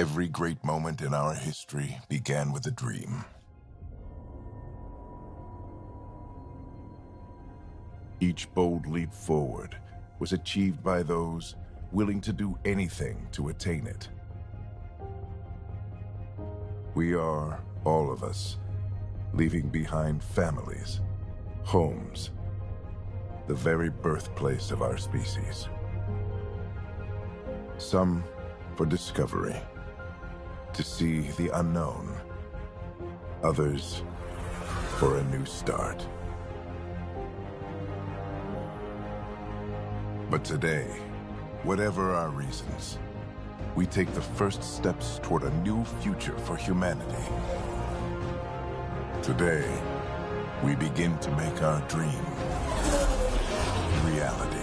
Every great moment in our history began with a dream. Each bold leap forward was achieved by those willing to do anything to attain it. We are, all of us, leaving behind families, homes, the very birthplace of our species. Some for discovery, to see the unknown. Others for a new start. But today, whatever our reasons, we take the first steps toward a new future for humanity. Today, we begin to make our dream reality.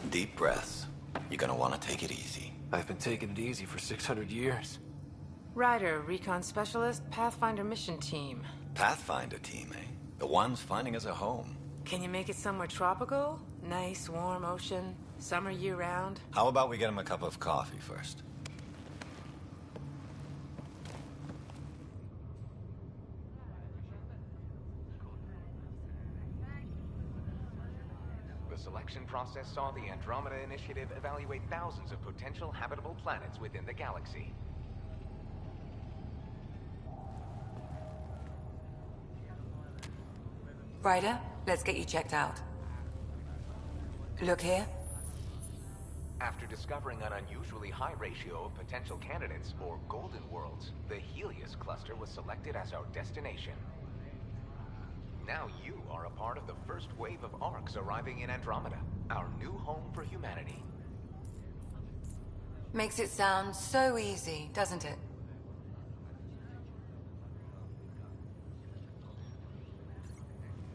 Deep breaths. You're gonna want to take it easy. I've been taking it easy for 600 years. Ryder, recon specialist, Pathfinder mission team. Pathfinder team, eh? The ones finding us a home. Can you make it somewhere tropical? Nice, warm ocean, summer year-round? How about we get him a cup of coffee first? The selection process saw the Andromeda Initiative evaluate thousands of potential habitable planets within the galaxy. Ryder, let's get you checked out. Look here. After discovering an unusually high ratio of potential candidates, or golden worlds, the Helios cluster was selected as our destination. Now you are a part of the first wave of ARCs arriving in Andromeda, our new home for humanity. Makes it sound so easy, doesn't it?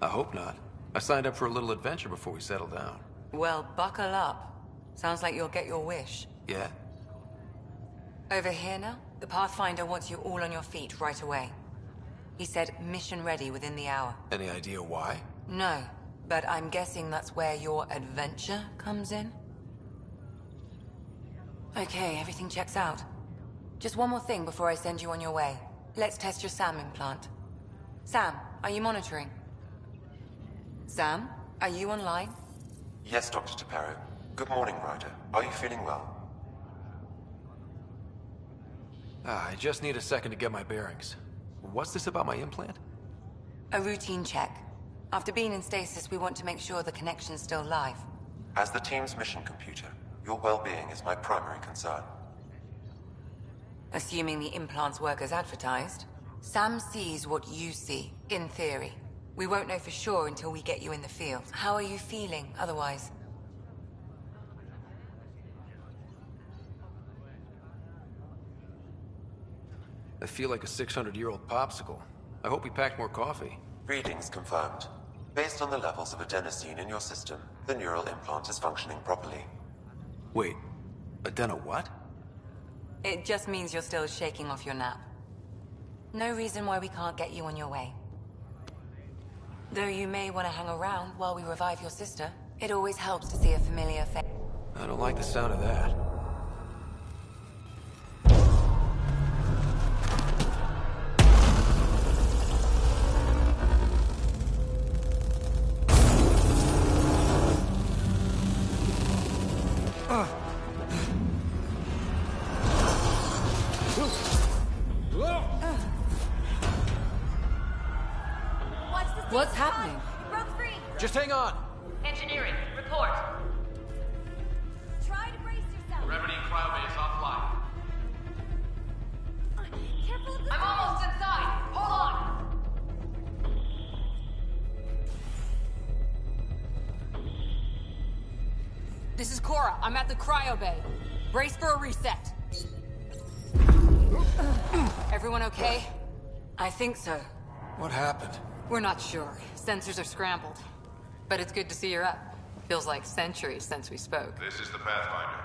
I hope not. I signed up for a little adventure before we settle down. Well, buckle up. Sounds like you'll get your wish. Yeah? Over here now, the Pathfinder wants you all on your feet right away. He said mission ready within the hour. Any idea why? No, but I'm guessing that's where your adventure comes in? Okay, everything checks out. Just one more thing before I send you on your way. Let's test your SAM implant. Sam, are you monitoring? Sam, are you online? Yes, Dr. Taparo. Good morning, Ryder. Are you feeling well? I just need a second to get my bearings. What's this about my implant? A routine check. After being in stasis, we want to make sure the connection's still live. As the team's mission computer, your well-being is my primary concern. Assuming the implants work as advertised, Sam sees what you see, in theory. We won't know for sure until we get you in the field. How are you feeling otherwise? I feel like a 600-year-old popsicle. I hope we packed more coffee. Readings confirmed. Based on the levels of adenosine in your system, the neural implant is functioning properly. Wait, Adena what? It just means you're still shaking off your nap. No reason why we can't get you on your way. Though you may want to hang around while we revive your sister. It always helps to see a familiar face. I don't like the sound of that. What's happening? You broke free! Just hang on! Engineering, report. Try to brace yourself. Gravity cryobase offline. Careful of the I'm almost inside! Hold on! This is Cora. I'm at the cryo bay. Brace for a reset. Everyone okay? I think so. What happened? We're not sure. Sensors are scrambled. But it's good to see you're up. Feels like centuries since we spoke. This is the Pathfinder.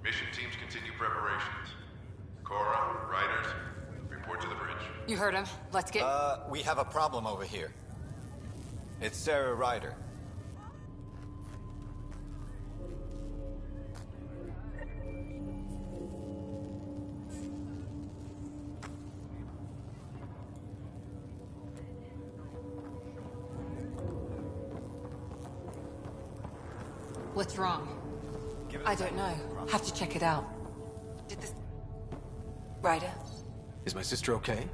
Mission teams continue preparations. Cora, Riders, report to the bridge. You heard him. Let's get... We have a problem over here. It's Sarah Ryder. What's wrong? I don't know. Have to check it out. Did this... Ryder? Is my sister okay?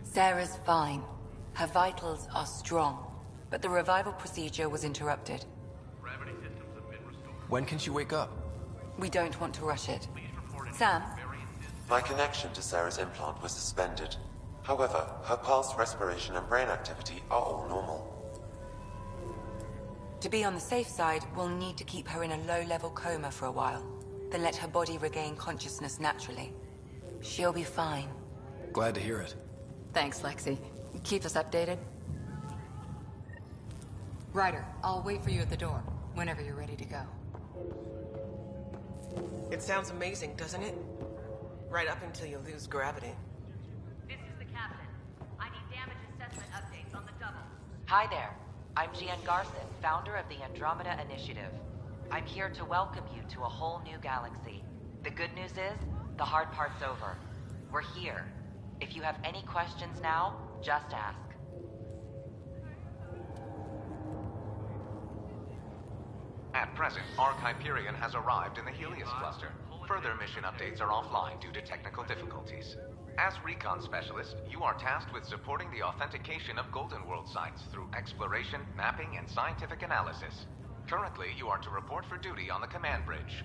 Sarah's fine. Her vitals are strong. But the revival procedure was interrupted. Gravity systems have been restored. When can she wake up? We don't want to rush it. Sam? My connection to Sarah's implant was suspended. However, her pulse, respiration, and brain activity are all normal. To be on the safe side, we'll need to keep her in a low-level coma for a while. Then let her body regain consciousness naturally. She'll be fine. Glad to hear it. Thanks, Lexi. Keep us updated. Ryder, I'll wait for you at the door, whenever you're ready to go. It sounds amazing, doesn't it? Right up until you lose gravity. This is the captain. I need damage assessment updates on the double. Hi there. I'm Gian Garson, founder of the Andromeda Initiative. I'm here to welcome you to a whole new galaxy. The good news is, the hard part's over. We're here. If you have any questions now, just ask. At present, Ark Hyperion has arrived in the Helios cluster. Further mission updates are offline due to technical difficulties. As recon specialist, you are tasked with supporting the authentication of Golden World sites through exploration, mapping, and scientific analysis. Currently, you are to report for duty on the command bridge.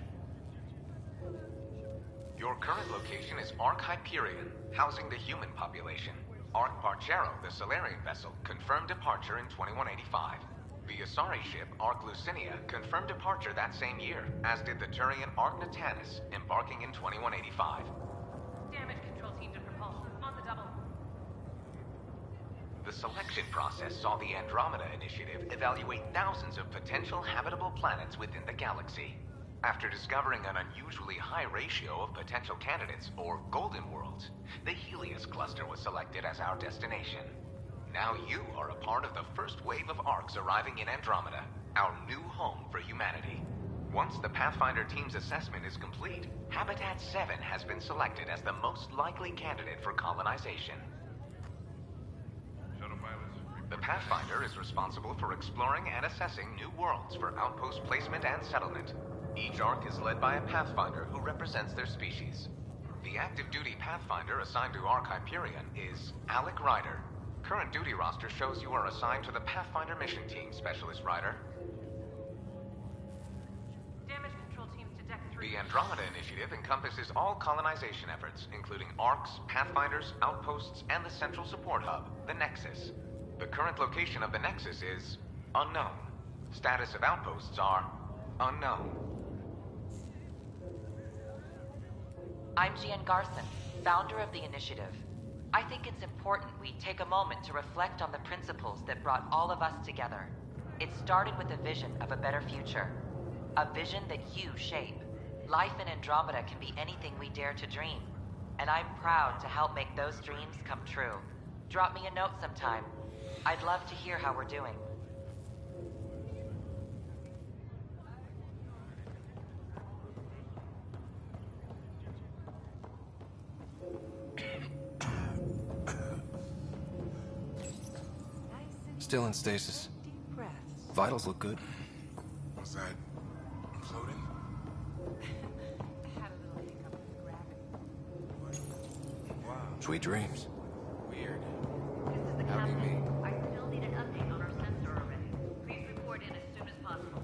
Your current location is Ark Hyperion, housing the human population. Ark Parchero, the Solarian vessel, confirmed departure in 2185. The Asari ship, Ark Lucinia, confirmed departure that same year, as did the Turian Ark Natanus, embarking in 2185. Damage control team to propulsion. On the double. The selection process saw the Andromeda Initiative evaluate thousands of potential habitable planets within the galaxy. After discovering an unusually high ratio of potential candidates, or Golden Worlds, the Helios cluster was selected as our destination. Now you are a part of the first wave of Arks arriving in Andromeda, our new home for humanity. Once the Pathfinder team's assessment is complete, Habitat 7 has been selected as the most likely candidate for colonization. The Pathfinder is responsible for exploring and assessing new worlds for outpost placement and settlement. Each Ark is led by a Pathfinder who represents their species. The active duty Pathfinder assigned to Ark Hyperion is Alec Ryder. Current duty roster shows you are assigned to the Pathfinder Mission Team, Specialist Ryder. Damage control teams to Deck 3. The Andromeda Initiative encompasses all colonization efforts, including Arks, Pathfinders, outposts, and the central support hub, the Nexus. The current location of the Nexus is unknown. Status of outposts are unknown. I'm Gian Garson, founder of the initiative. I think it's important we take a moment to reflect on the principles that brought all of us together. It started with a vision of a better future. A vision that you shape. Life in Andromeda can be anything we dare to dream. And I'm proud to help make those dreams come true. Drop me a note sometime. I'd love to hear how we're doing. Still in stasis. Vitals look good. Was that imploding? Had a little hiccup with gravity. Wow. Sweet dreams. Weird. This is the How do you captain. mean? I still need an update on our sensor array. Please report in as soon as possible.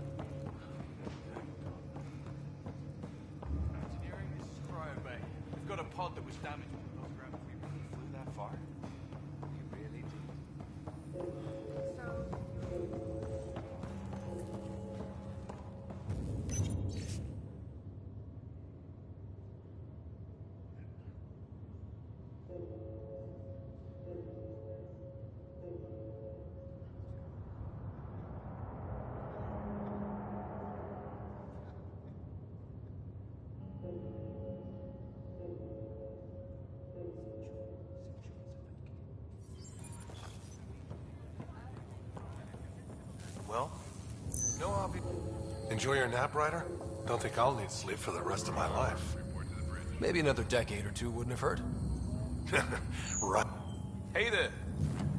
Engineering, this is Cryo Bay. We've got a pod that was damaged when the lost gravity. We really flew that far? We really did. Well, no, I'll be... Enjoy your nap, Ryder? Don't think I'll need sleep for the rest of my life. Maybe another decade or two wouldn't have hurt. Right. Hey there.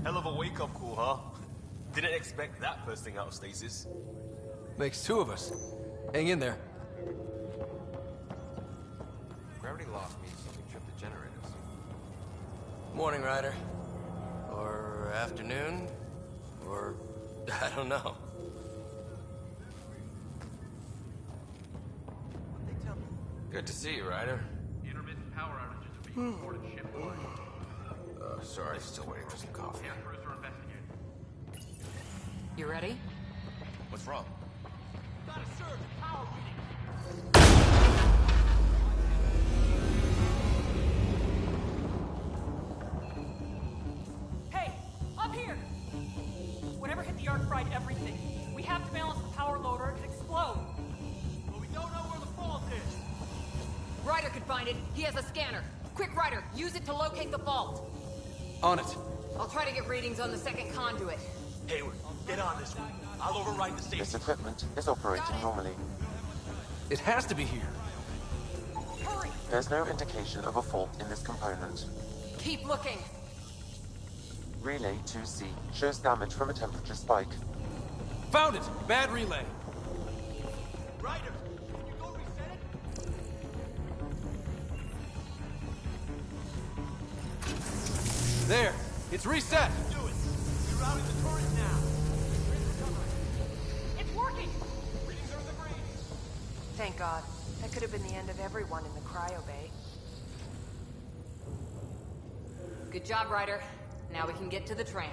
Hell of a wake-up call, huh? Didn't expect that first thing out of stasis. Makes two of us. Hang in there. Gravity loss means you can trip the generators. Morning, Ryder. Or afternoon. Or... I don't know. Good to see you, Ryder. Intermittent power outages are being reported shipwide. Sorry, still waiting for some coffee. Crews are investigating. You ready? What's wrong? Got a surge in power reading. Hey, up here! Whatever hit the Ark fried everything. We have to balance the power load or it could explode. But we don't know where the fault is. Ryder could find it. He has a scanner. Quick, Ryder, use it to locate the fault. On it. I'll try to get readings on the second conduit. Hayward, get on this one. I'll override the This station. equipment is operating normally. It has to be here. Hurry! There's no indication of a fault in this component. Keep looking. Relay 2C shows damage from a temperature spike. Found it! Bad relay. Ryder, can you go reset it? There! It's reset! Do it. Rerouting the torrent now. It's working! Readings are in the green. Thank God. That could have been the end of everyone in the cryo bay. Good job, Ryder. Now we can get to the tram.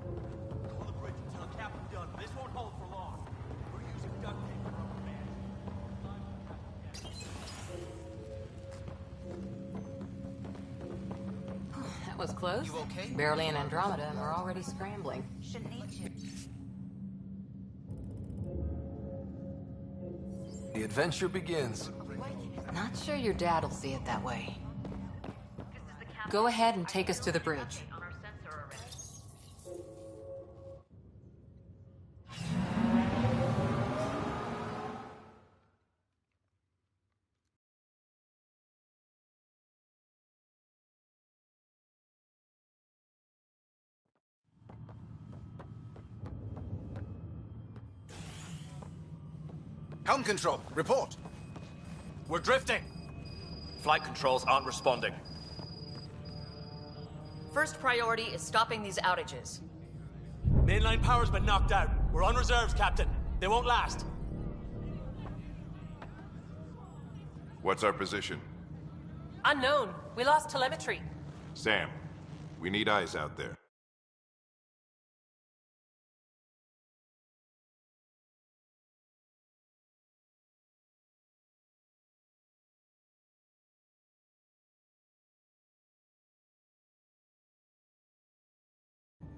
Hold the bridge until the captain's done. This won't hold for long. We're using duct tape and rubber bands. That was close. You okay? Barely in Andromeda, and we're already scrambling. Shouldn't need to. The adventure begins. Not sure your dad will see it that way. This is the captain. Go ahead and take us to the bridge. Update on our sensor array. Helm control, report. We're drifting. Flight controls aren't responding. First priority is stopping these outages. Mainline power's been knocked out. We're on reserves, Captain. They won't last. What's our position? Unknown. We lost telemetry. Sam, we need eyes out there.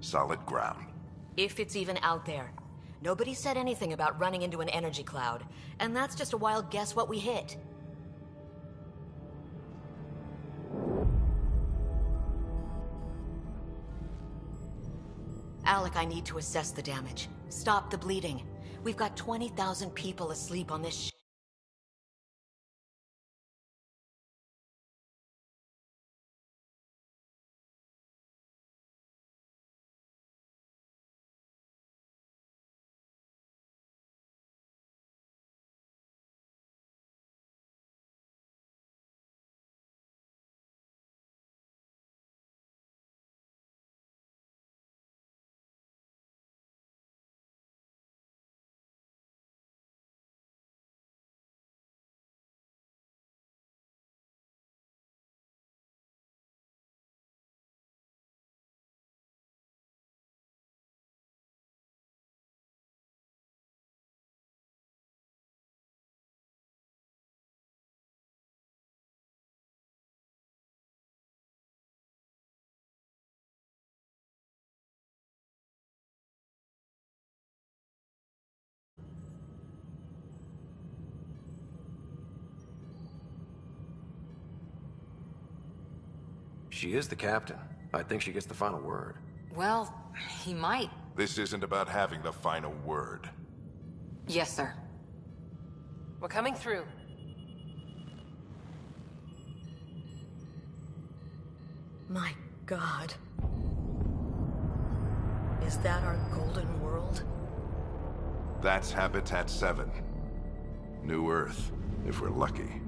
Solid ground. If it's even out there. Nobody said anything about running into an energy cloud, and that's just a wild guess what we hit. Alec, I need to assess the damage. Stop the bleeding. We've got 20,000 people asleep on this She is the captain. I think she gets the final word. Well, he might. This isn't about having the final word. Yes, sir. We're coming through. My God. Is that our golden world? That's Habitat 7. New Earth, if we're lucky.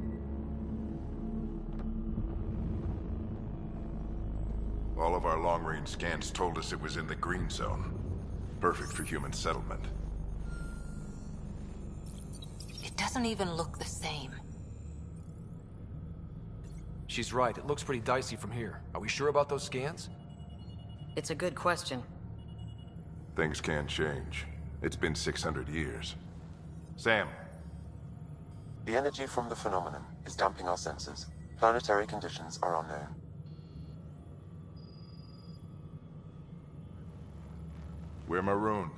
All of our long-range scans told us it was in the green zone. Perfect for human settlement. It doesn't even look the same. She's right. It looks pretty dicey from here. Are we sure about those scans? It's a good question. Things can change. It's been 600 years. Sam. The energy from the phenomenon is damping our senses. Planetary conditions are unknown. We're marooned.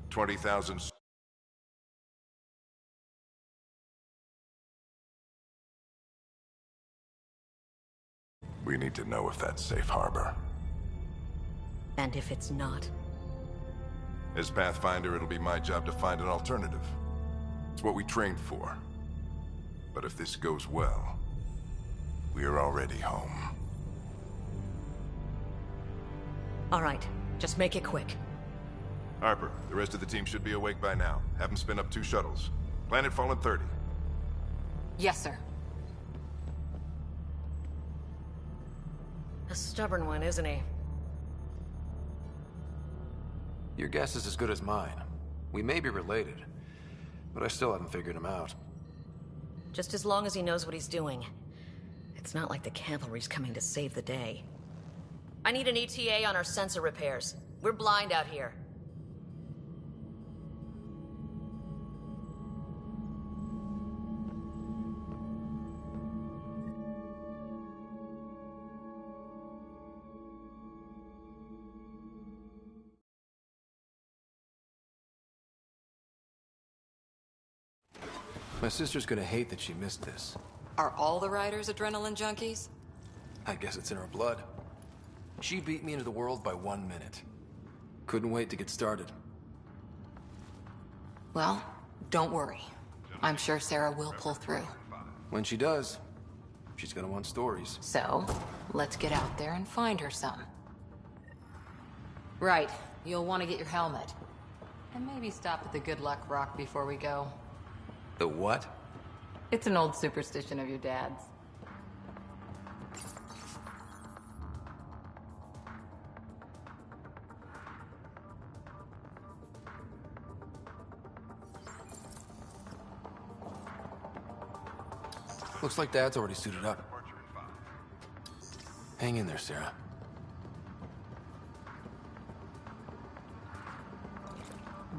20,000... We need to know if that's safe harbor. And if it's not? As Pathfinder, it'll be my job to find an alternative. It's what we trained for. But if this goes well, we're already home. All right, just make it quick. Harper, the rest of the team should be awake by now. Have them spin up 2 shuttles. Planet Fallen 30. Yes, sir. A stubborn one, isn't he? Your guess is as good as mine. We may be related, but I still haven't figured him out. Just as long as he knows what he's doing. It's not like the cavalry's coming to save the day. I need an ETA on our sensor repairs. We're blind out here. My sister's gonna hate that she missed this. Are all the riders adrenaline junkies? I guess it's in her blood. She beat me into the world by 1 minute. Couldn't wait to get started. Well, don't worry. I'm sure Sarah will pull through. When she does, she's gonna want stories. So, let's get out there and find her some. Right, you'll want to get your helmet. And maybe stop at the Good Luck Rock before we go. The what? It's an old superstition of your dad's. Looks like Dad's already suited up. Hang in there, Sarah.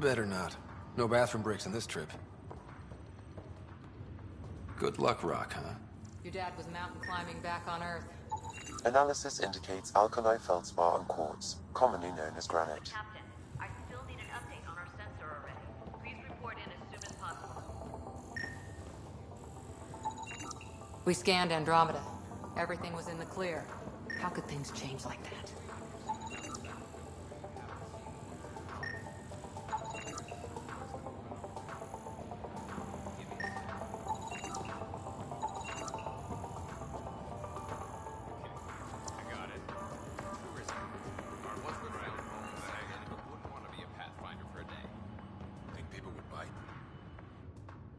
Better not. No bathroom breaks on this trip. Good luck, Rock, huh? Your dad was mountain climbing back on Earth. Analysis indicates alkali feldspar and quartz, commonly known as granite. Captain, I still need an update on our sensor already. Please report in as soon as possible. We scanned Andromeda. Everything was in the clear. How could things change like that?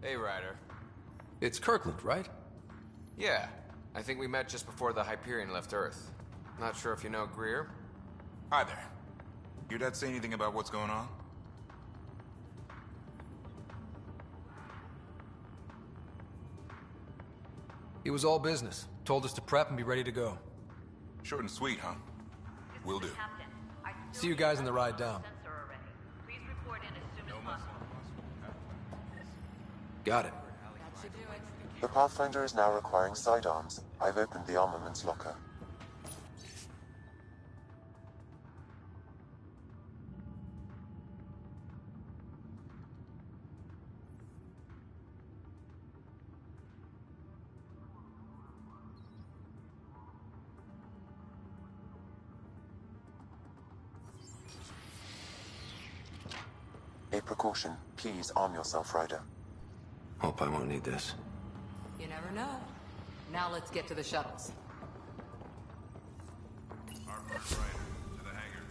Hey, Ryder. It's Kirkland, right? Yeah. I think we met just before the Hyperion left Earth. Not sure if you know Greer? Hi there. Your dad say anything about what's going on? He was all business. Told us to prep and be ready to go. Short and sweet, huh? Will do. See you guys on the ride down. Please report in as soon as possible. Got it. That should do it. The Pathfinder is now requiring sidearms. I've opened the armaments locker. A precaution. Please arm yourself, Ryder. Hope I won't need this. You never know. Now let's get to the shuttles. Our first rider, to the hangar.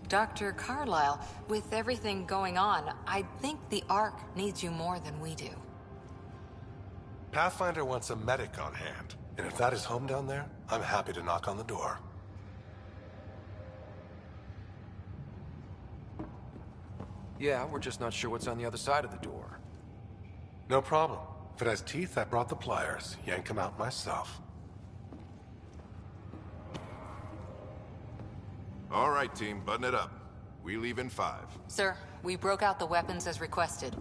Dr. Carlyle, with everything going on, I think the Ark needs you more than we do. Pathfinder wants a medic on hand, and if that is home down there, I'm happy to knock on the door. Yeah, we're just not sure what's on the other side of the door. No problem. If it has teeth, I brought the pliers. Yank them out myself. All right, team, button it up. We leave in 5. Sir, we broke out the weapons as requested.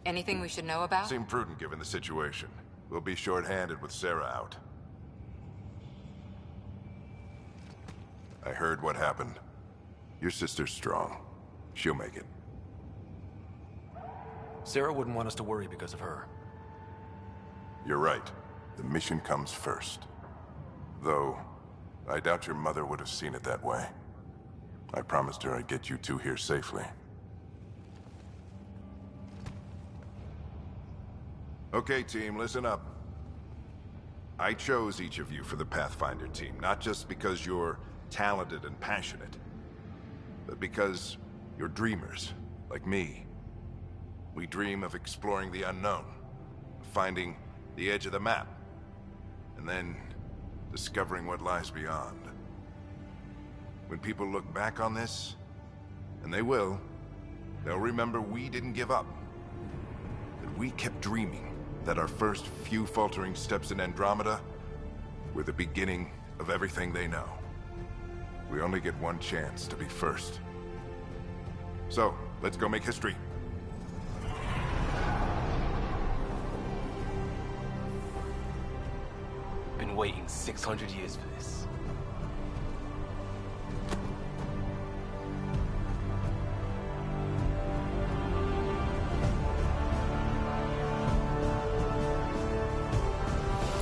Anything we should know about? Seem prudent given the situation. We'll be short-handed with Sarah out. I heard what happened. Your sister's strong. She'll make it. Sarah wouldn't want us to worry because of her. You're right. The mission comes first. Though, I doubt your mother would have seen it that way. I promised her I'd get you two here safely. Okay, team, listen up. I chose each of you for the Pathfinder team, not just because you're talented and passionate, but because you're dreamers, like me. We dream of exploring the unknown, of finding the edge of the map, and then discovering what lies beyond. When people look back on this, and they will, they'll remember we didn't give up. That we kept dreaming, that our first few faltering steps in Andromeda were the beginning of everything they know. We only get one chance to be first. So, let's go make history. Been waiting 600 years for this.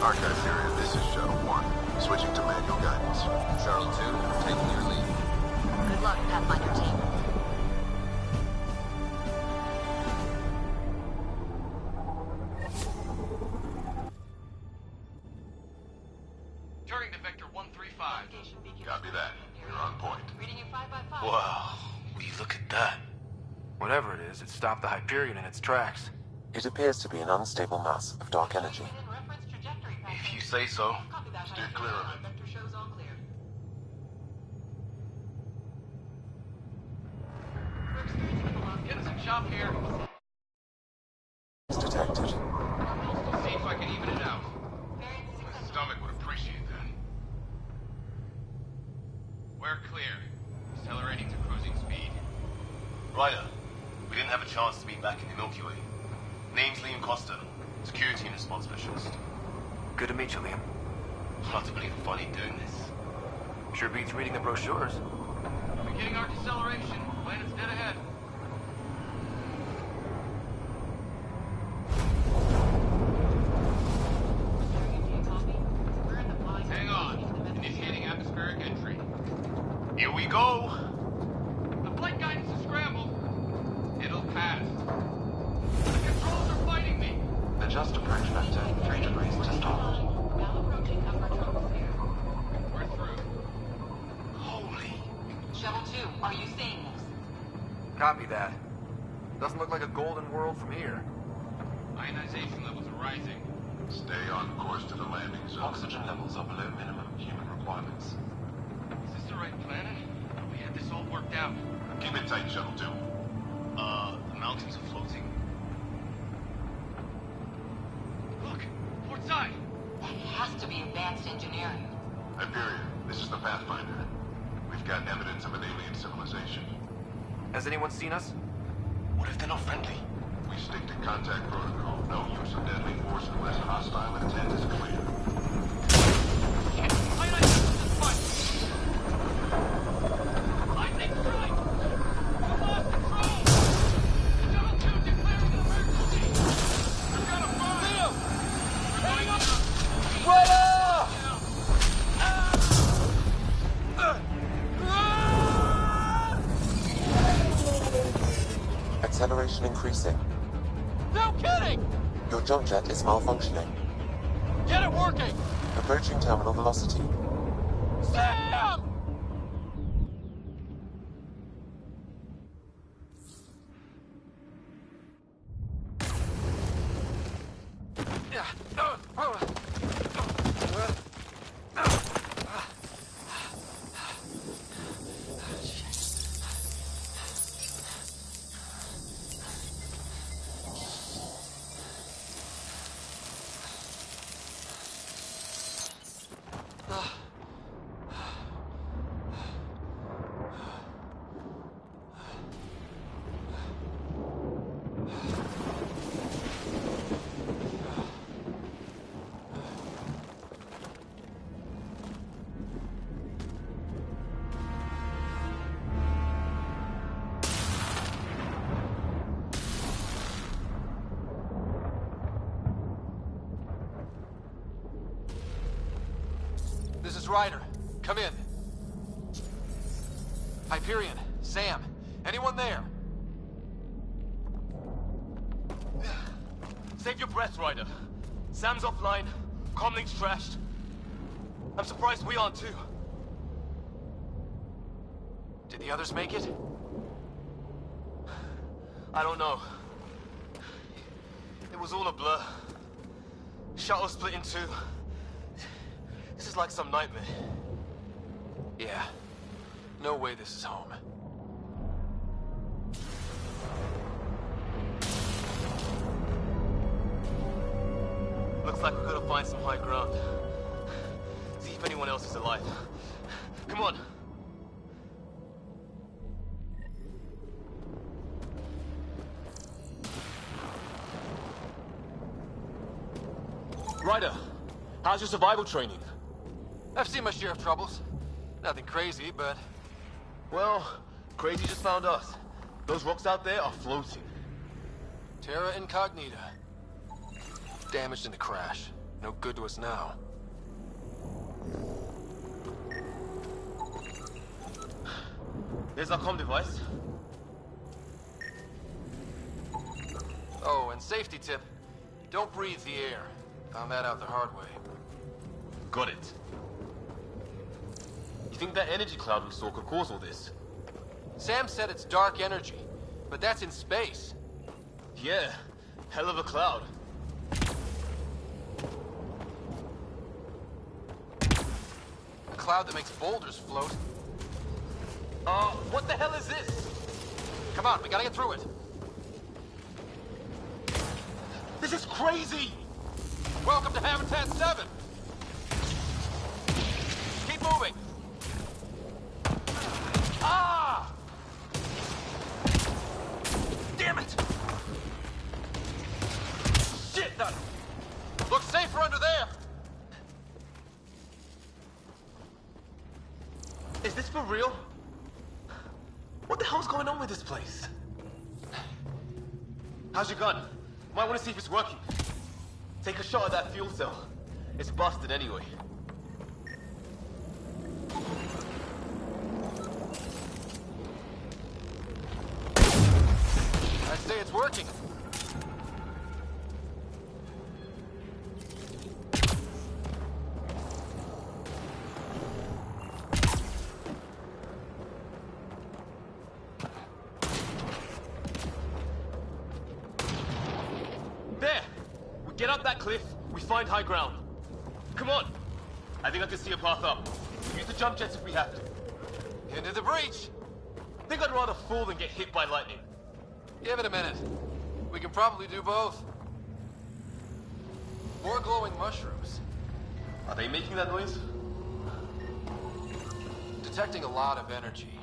Archive area, this is Shuttle 1. Switching to manual guidance. Shuttle 2, taking your lead. Good luck, Pathfinder team. 5. Copy that. You're on point. Reading in 5 by 5. Wow, will you look at that? Whatever it is, it stopped the Hyperion in its tracks. It appears to be an unstable mass of dark energy. If you say so. Steer clear of it. Vector shows all clear. Getting some chop here. It's detected. See if I can even it out. My stomach would appreciate that. We're clear. Accelerating to cruising speed. Ryder, we didn't have a chance to meet back in the Milky Way. Name's Liam Costa, security and response specialist. Good to meet you, Liam. Hard to believe we're finally doing this. Sure beats reading the brochures. Beginning our deceleration. Planet's dead ahead. Hang on. Initiating atmospheric entry. Here we go. The flight guidance is scrambled. It'll pass. The controls are fighting me. Adjust approach vector 3 degrees to start. We're through. Holy. Shuttle 2, are you seeing this? Copy that. Doesn't look like a golden world from here. Ionization levels are rising. Stay on course to the landing zone. Oxygen levels are below minimum human requirements. Is this the right planet? We had this all worked out. Keep it tight, Shuttle 2. The mountains are floating. Look, port side. That has to be advanced engineering. Hyperion, this is the Pathfinder. We've got evidence of an alien civilization. Has anyone seen us? What if they're not friendly? We stick to contact protocol. No use of deadly force unless hostile intent is clear. Lightning strike! We lost control! Shuttle 2 declaring an emergency! We've got a fire! Leo! Hang up! Acceleration increasing. No kidding! Your jump jet is malfunctioning. Get it working! Approaching terminal velocity. Sam! This is Ryder. Come in. Hyperion, Sam, anyone there? Save your breath, Ryder. Sam's offline. Comlink's trashed. I'm surprised we aren't too. Did the others make it? I don't know. It was all a blur. Shuttle split in two. This is like some nightmare. Yeah. No way this is home. Looks like we've got to find some high ground. See if anyone else is alive. Come on. Ryder, how's your survival training? I've seen my share of troubles. Nothing crazy, but... Well, crazy just found us. Those rocks out there are floating. Terra Incognita. Damaged in the crash. No good to us now. There's our comm device. Oh, and safety tip. Don't breathe the air. Found that out the hard way. Got it. You think that energy cloud we saw could cause all this? Sam said it's dark energy, but that's in space. Yeah, hell of a cloud. A cloud that makes boulders float. What the hell is this? Come on, we gotta get through it. This is crazy! Welcome to Habitat 7! Keep moving! Ah! Damn it! Shit, that looks safer under there! Is this for real? What the hell's going on with this place? How's your gun? Might want to see if it's working. Take a shot at that fuel cell. It's busted anyway. I'd say it's working. There! We get up that cliff, we find high ground. Come on! I think I can see a path up. Use the jump jets if we have to. Into the breach! Think I'd rather fall than get hit by lightning. Give it a minute. We can probably do both. More glowing mushrooms. Are they making that noise? Detecting a lot of energy.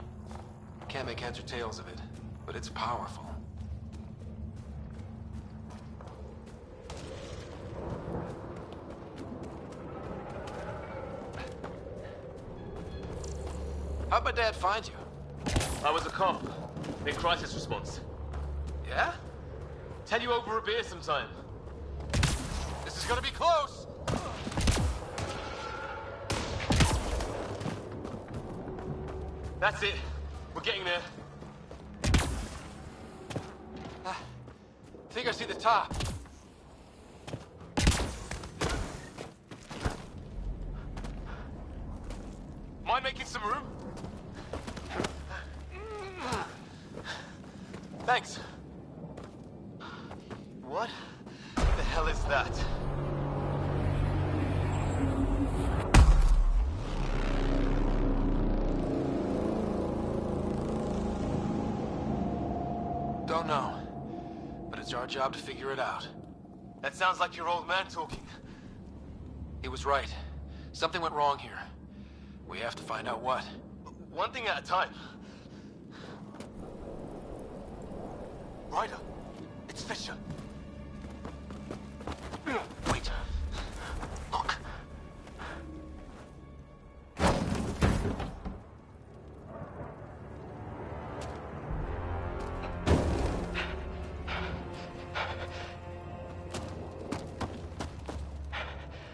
Can't make heads or tails of it, but it's powerful. How'd my dad find you? I was a cop in crisis response. Yeah? Tell you over a beer sometime. This is gonna be close! That's it. We're getting there. I think I see the top. Mind making some room? Thanks. What the hell is that? Don't know. But it's our job to figure it out. That sounds like your old man talking. He was right. Something went wrong here. We have to find out what. One thing at a time. Ryder, it's Fisher. Wait. Look.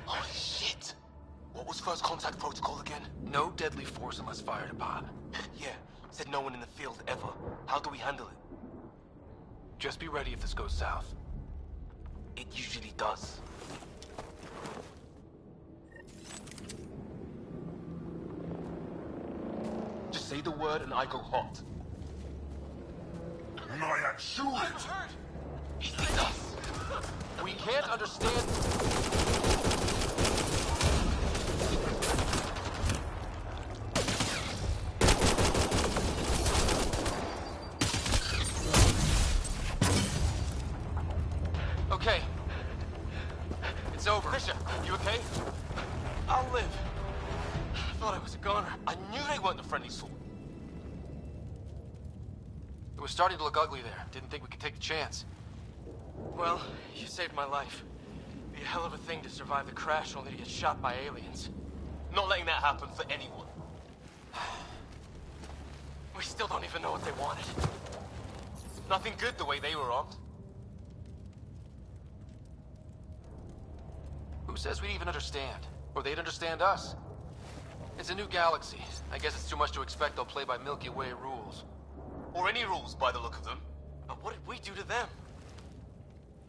Holy shit. What was first contact protocol again? No deadly force unless fired upon. Yeah, said no one in the field ever. How do we handle it? Just be ready if this goes south. It usually does. Just say the word and I go hot. Nyack, shoot it! He does. We can't understand. Okay. It's over. Fisher, you okay? I'll live. I thought I was a goner. I knew they weren't the friendly sort. It was starting to look ugly there. Didn't think we could take the chance. Well, you saved my life. Be a hell of a thing to survive the crash only to get shot by aliens. Not letting that happen for anyone. We still don't even know what they wanted. Nothing good the way they were armed. Who says we'd even understand? Or they'd understand us? It's a new galaxy. I guess it's too much to expect they'll play by Milky Way rules. Or any rules by the look of them. But what did we do to them?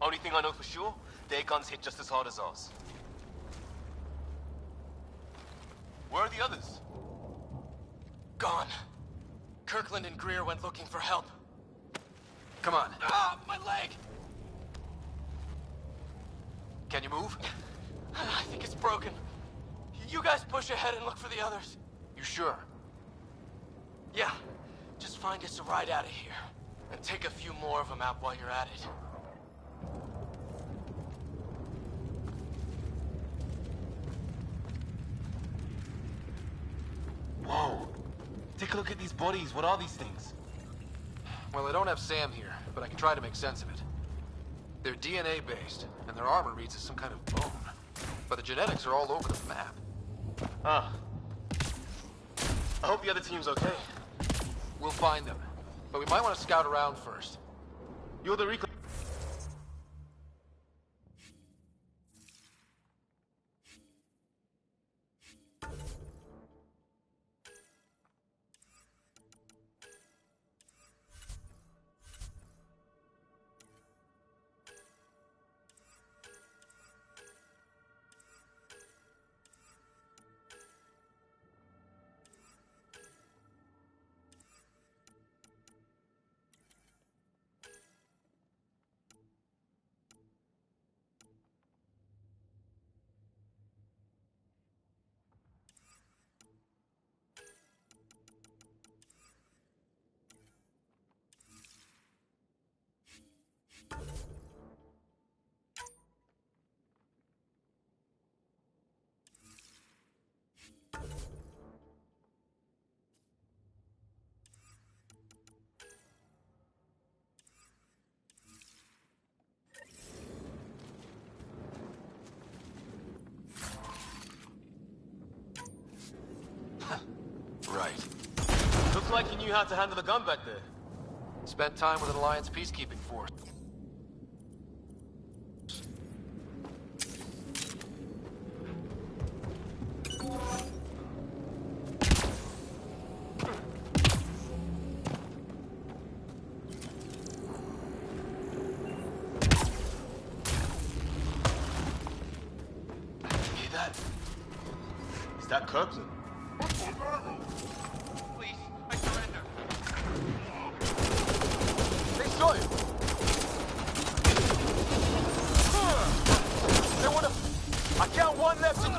Only thing I know for sure, their guns hit just as hard as ours. Where are the others? gone. Kirkland and Greer went looking for help. Come on. Ah, my leg! Can you move? I think it's broken. You guys push ahead and look for the others. You sure? Yeah. Just find us a ride out of here. And take a few more of them out while you're at it. Whoa. Take a look at these bodies. What are these things? Well, I don't have Sam here, but I can try to make sense of it. They're DNA-based, and their armor reads as some kind of bone. But the genetics are all over the map. Ah. I hope the other team's okay. We'll find them. But we might want to scout around first. You're the recon... Right. Looks like you knew how to handle a gun back there. Spent time with an Alliance peacekeeping force. Hear that? Is that Kirkland? Please, I surrender. They saw you! They wanna... I count one left in...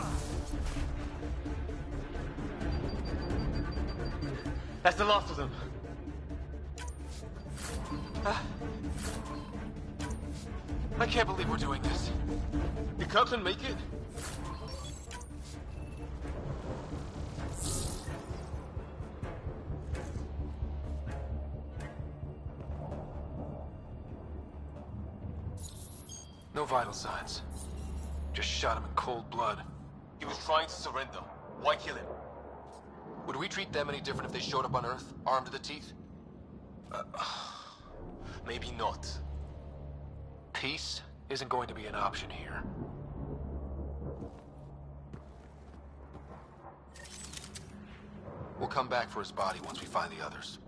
That's the last of them. I can't believe we're doing this. Did Kirkland make it? No vital signs. Just shot him in cold blood. He was trying to surrender. Why kill him? Would we treat them any different if they showed up on Earth, armed to the teeth? Maybe not. Peace isn't going to be an option here. We'll come back for his body once we find the others.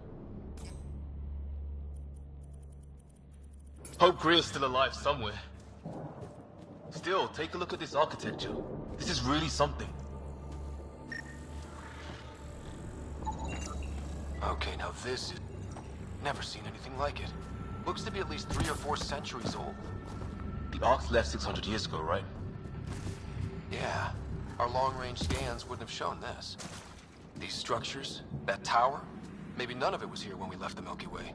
Hope Greer's still alive somewhere. Still, take a look at this architecture. This is really something. Okay, now this is... Never seen anything like it. Looks to be at least 3 or 4 centuries old. The Ark's left 600 years ago, right? Yeah. Our long-range scans wouldn't have shown this. These structures, that tower, maybe none of it was here when we left the Milky Way.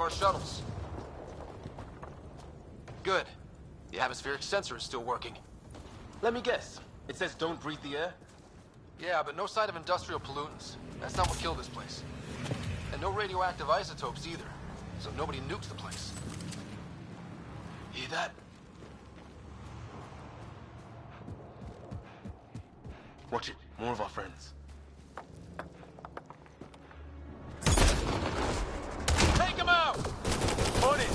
of our shuttles. Good. The atmospheric sensor is still working. Let me guess. It says don't breathe the air? Yeah, but no sign of industrial pollutants. That's not what killed this place. And no radioactive isotopes either. So nobody nukes the place. Hear that? Watch it. More of our friends. Take him out! On it!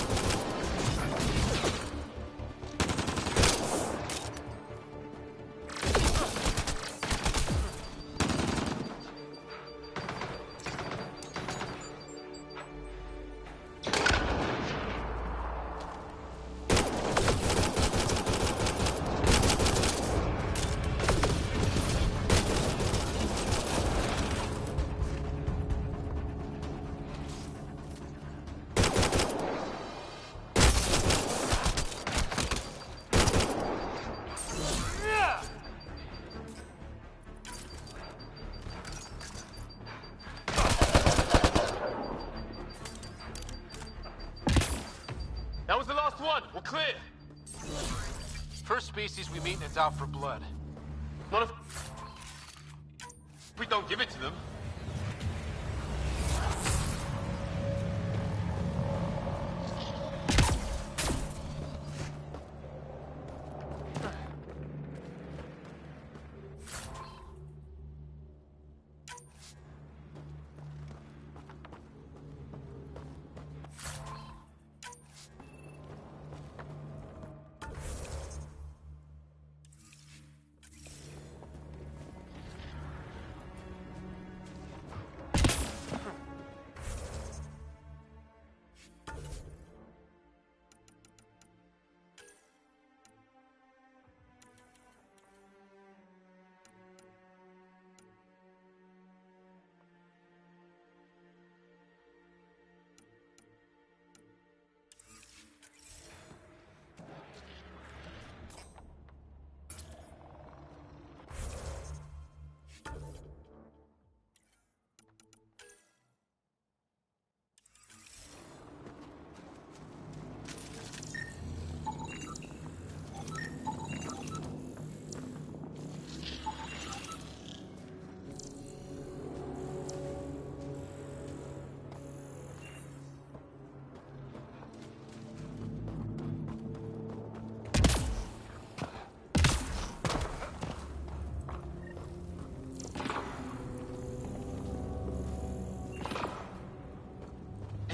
That was the last one. We're clear. First species we meet and it's out for blood. Not if we don't give it to them.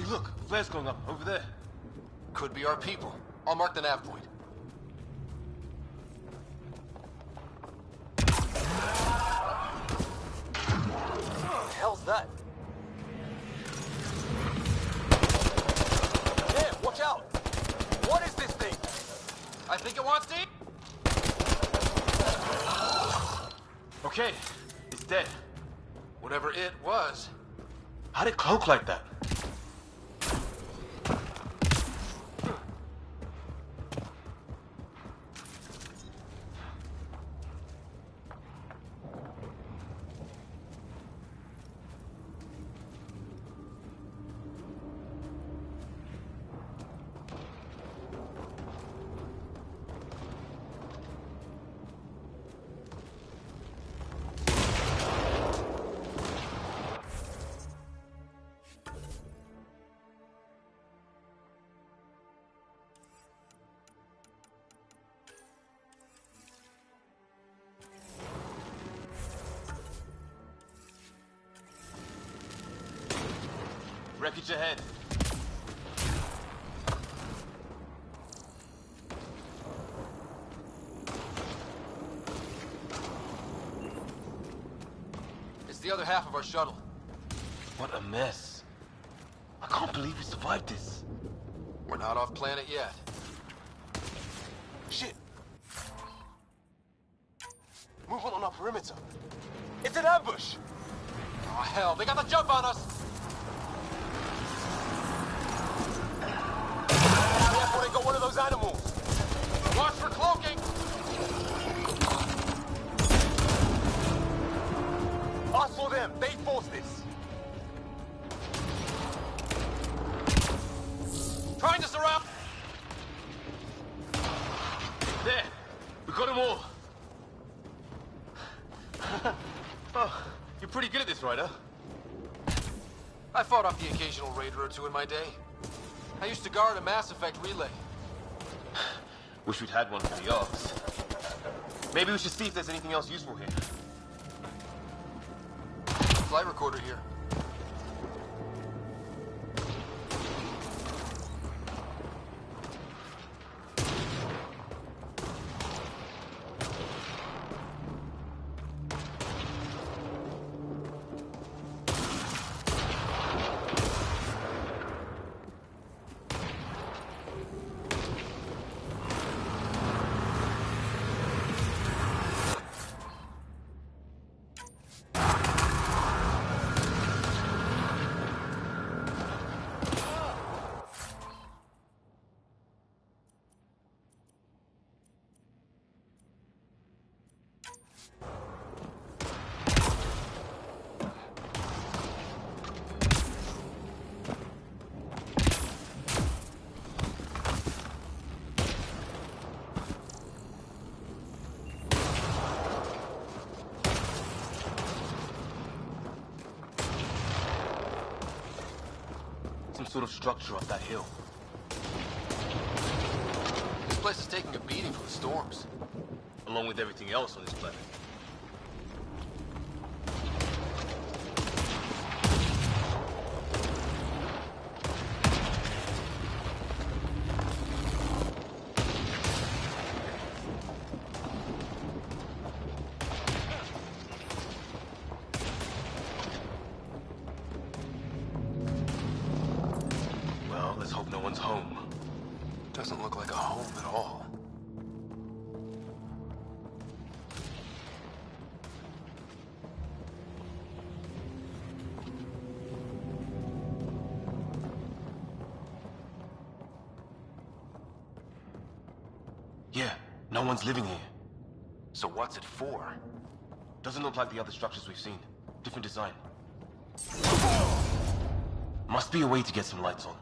Look, flare's going up over there. Could be our people. I'll mark the nav point. What the hell's that? Yeah, watch out! What is this thing? I think it wants to eat. Okay, it's dead. Whatever it was. How'd it cloak like that? Wreckage ahead. It's the other half of our shuttle. What a mess. I can't believe we survived this. We're not off planet yet. Shit. Movement on our perimeter. It's an ambush! Oh, hell, they got the jump on us! Careful, they got one of those animals! Watch for cloaking! Us or them, they forced this! got them all! Oh, you're pretty good at this, Ryder. I fought off the occasional raider or two in my day. I used to guard a Mass Effect relay. Wish we'd had one for the Arks. Maybe we should see if there's anything else useful here. Flight recorder here. Some sort of structure up that hill. This place is taking a beating from the storms. Along with everything else on this planet. Well, let's hope no one's home. Doesn't look like a home at all. Yeah, no one's living here. So what's it for? Doesn't look like the other structures we've seen. Different design. Must be a way to get some lights on.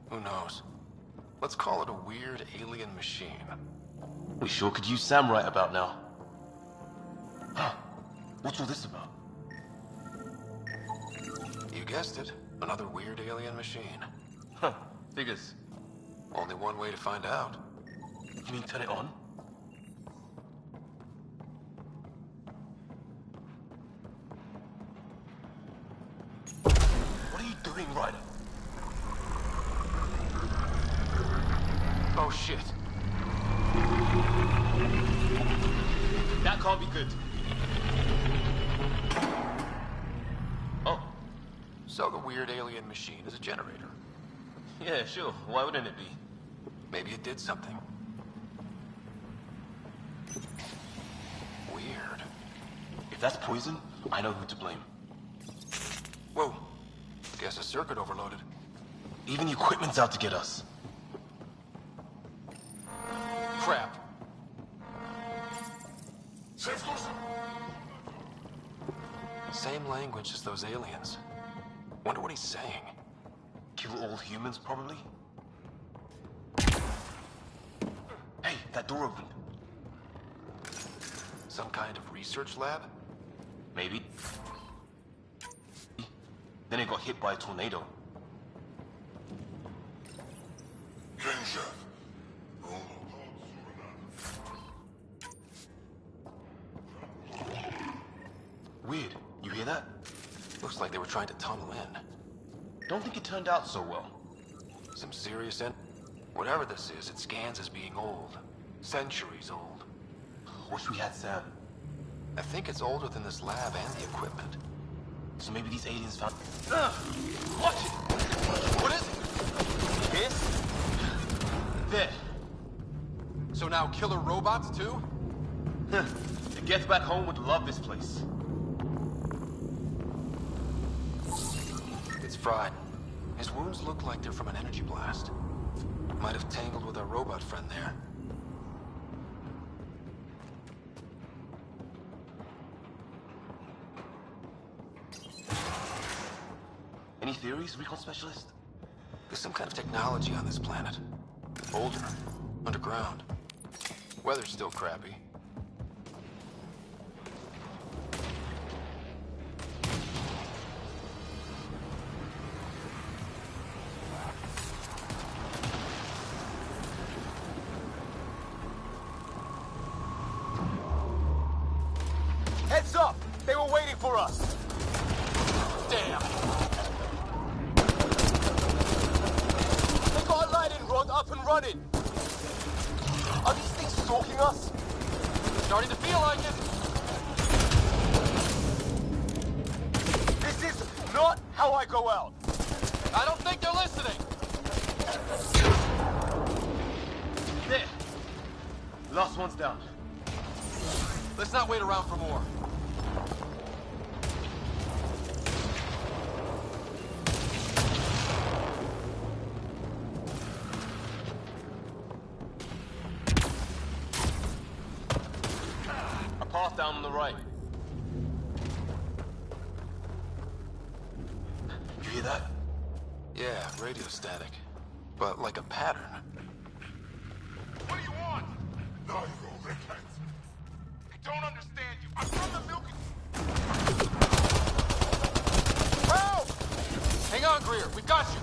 Who knows? Let's call it a weird alien machine. We sure could use Sam right about now. Huh. What's all this about? You guessed it. Another weird alien machine. Huh. Figures. Only one way to find out. You mean turn it on? What are you doing, Ryder? Oh shit. That can't be good. Oh. So the weird alien machine is a generator. Yeah, sure. Why wouldn't it be? Maybe it did something. Weird. If that's poison, I know who to blame. Whoa. Guess a circuit overloaded. Even the equipment's out to get us. Crap. Same language as those aliens. Wonder what he's saying. Kill all humans, probably? Hey, that door opened. Some kind of research lab? Maybe. Then it got hit by a tornado. Weird. You hear that? Looks like they were trying to tunnel in. Don't think it turned out so well. Some serious Whatever this is, it scans as being old. Centuries old. Wish we had Sam. I think it's older than this lab and the equipment. So maybe these aliens found... Watch it! now killer robots, too? The Geth back home would love this place. It's fried. His wounds look like they're from an energy blast. Might have tangled with our robot friend there. Any theories, recon specialist? There's some kind of technology on this planet. Older. Underground. Weather's still crappy. Heads up! They were waiting for us! Damn! They got a lightning rod up and running! Are these things stalking us? Starting to feel like it! This is not how I go out! I don't think they're listening! There! Last one's down. Let's not wait around for more. A path down on the right. You hear that? Yeah, radio static. But like a pattern. What do you want? No, you rickheads. I don't understand you. I'm from the Milky... Help! Hang on, Greer. We've got you.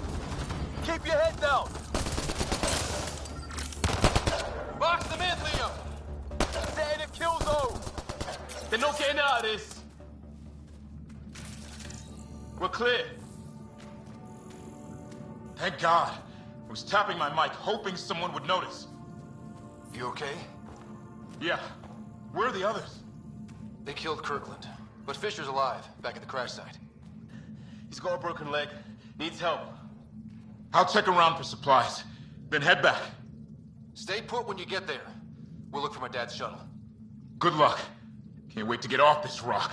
Keep your head down! Box them in, Liam! They're in a kill zone! They're not getting out of this! We're clear. Thank God. I was tapping my mic, hoping someone would notice. You okay? Yeah. Where are the others? They killed Kirkland. But Fisher's alive, back at the crash site. He's got a broken leg. Needs help. I'll check around for supplies. Then head back. Stay put when you get there. We'll look for my dad's shuttle. Good luck. Can't wait to get off this rock.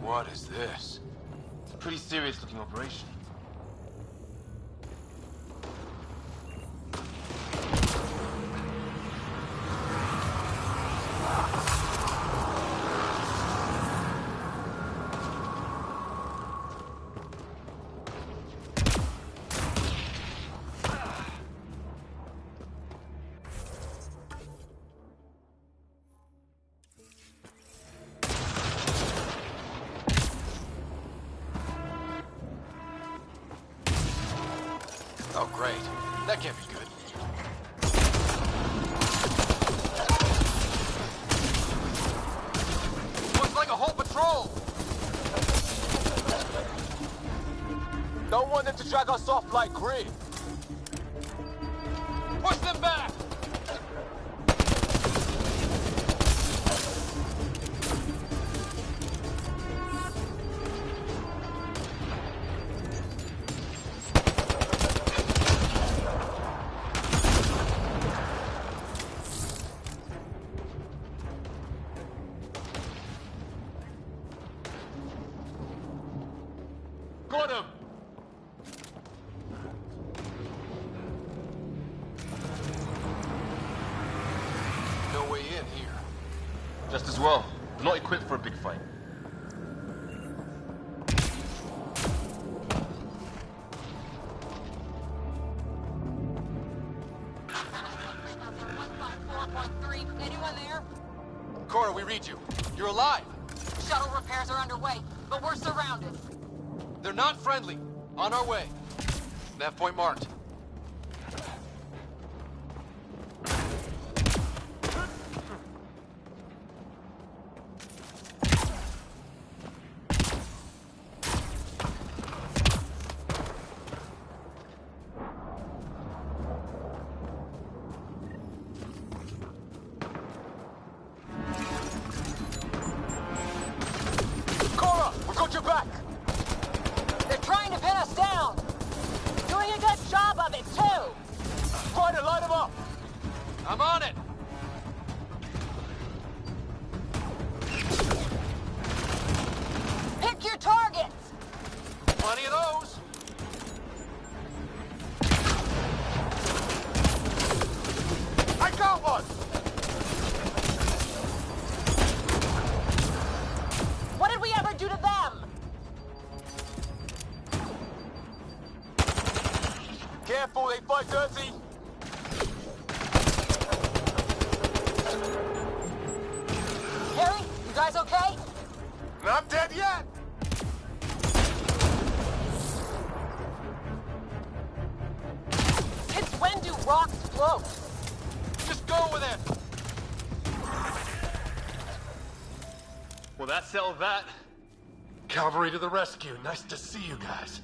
What is this? It's a pretty serious looking operation. Oh, great. That can't be good. Don't want them to drag us off like grid. Push them back! Got him! No way in here. Just as well. We're not equipped for a big fight. Anyone there? Cora, we read you. You're alive. Shuttle repairs are underway, but we're surrounded. They're not friendly. On our way. Nav point marked. Cora, we've got your back! They're trying to pin us down. Doing a good job of it, too. Ryder, light them up! I'm on it. Pick your targets. Plenty of those. I got one! What did we ever do to them? Careful, they fight dirty! Harry, you guys okay? Not dead yet! It's when do rocks float? Just go with it. Well, that settled that. Cavalry to the rescue. Nice to see you guys.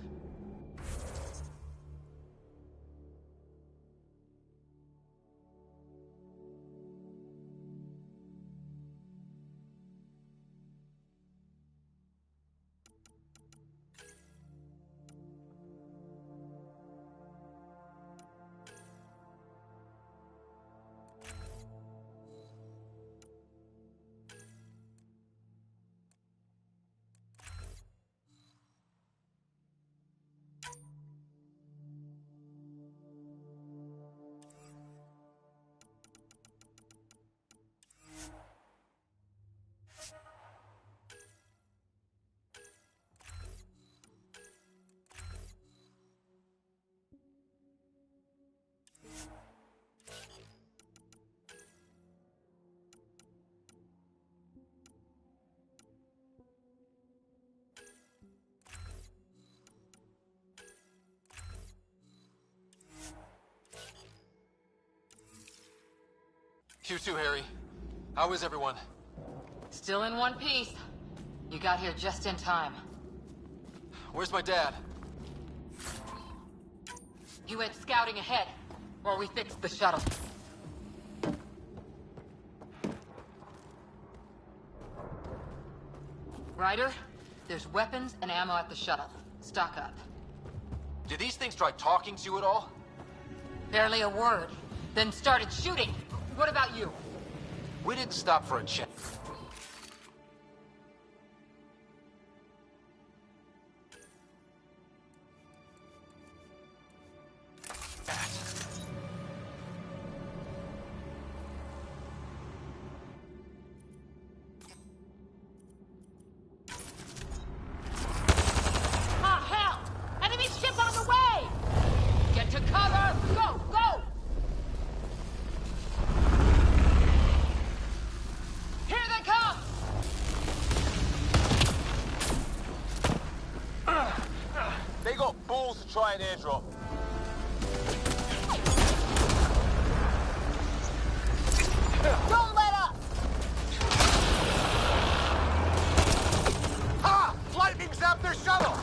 You too, Harry. How is everyone? Still in one piece. You got here just in time. Where's my dad? He went scouting ahead while we fixed the shuttle. Ryder, there's weapons and ammo at the shuttle. Stock up. Did these things try talking to you at all? Barely a word. Then started shooting. What about you? We didn't stop for a chat. Ah, hell! Enemy ship on the way! Get to cover! Go! Go! Here they come! They got balls to try and airdrop. Don't let up! Ha! Lightning zapped their shuttle!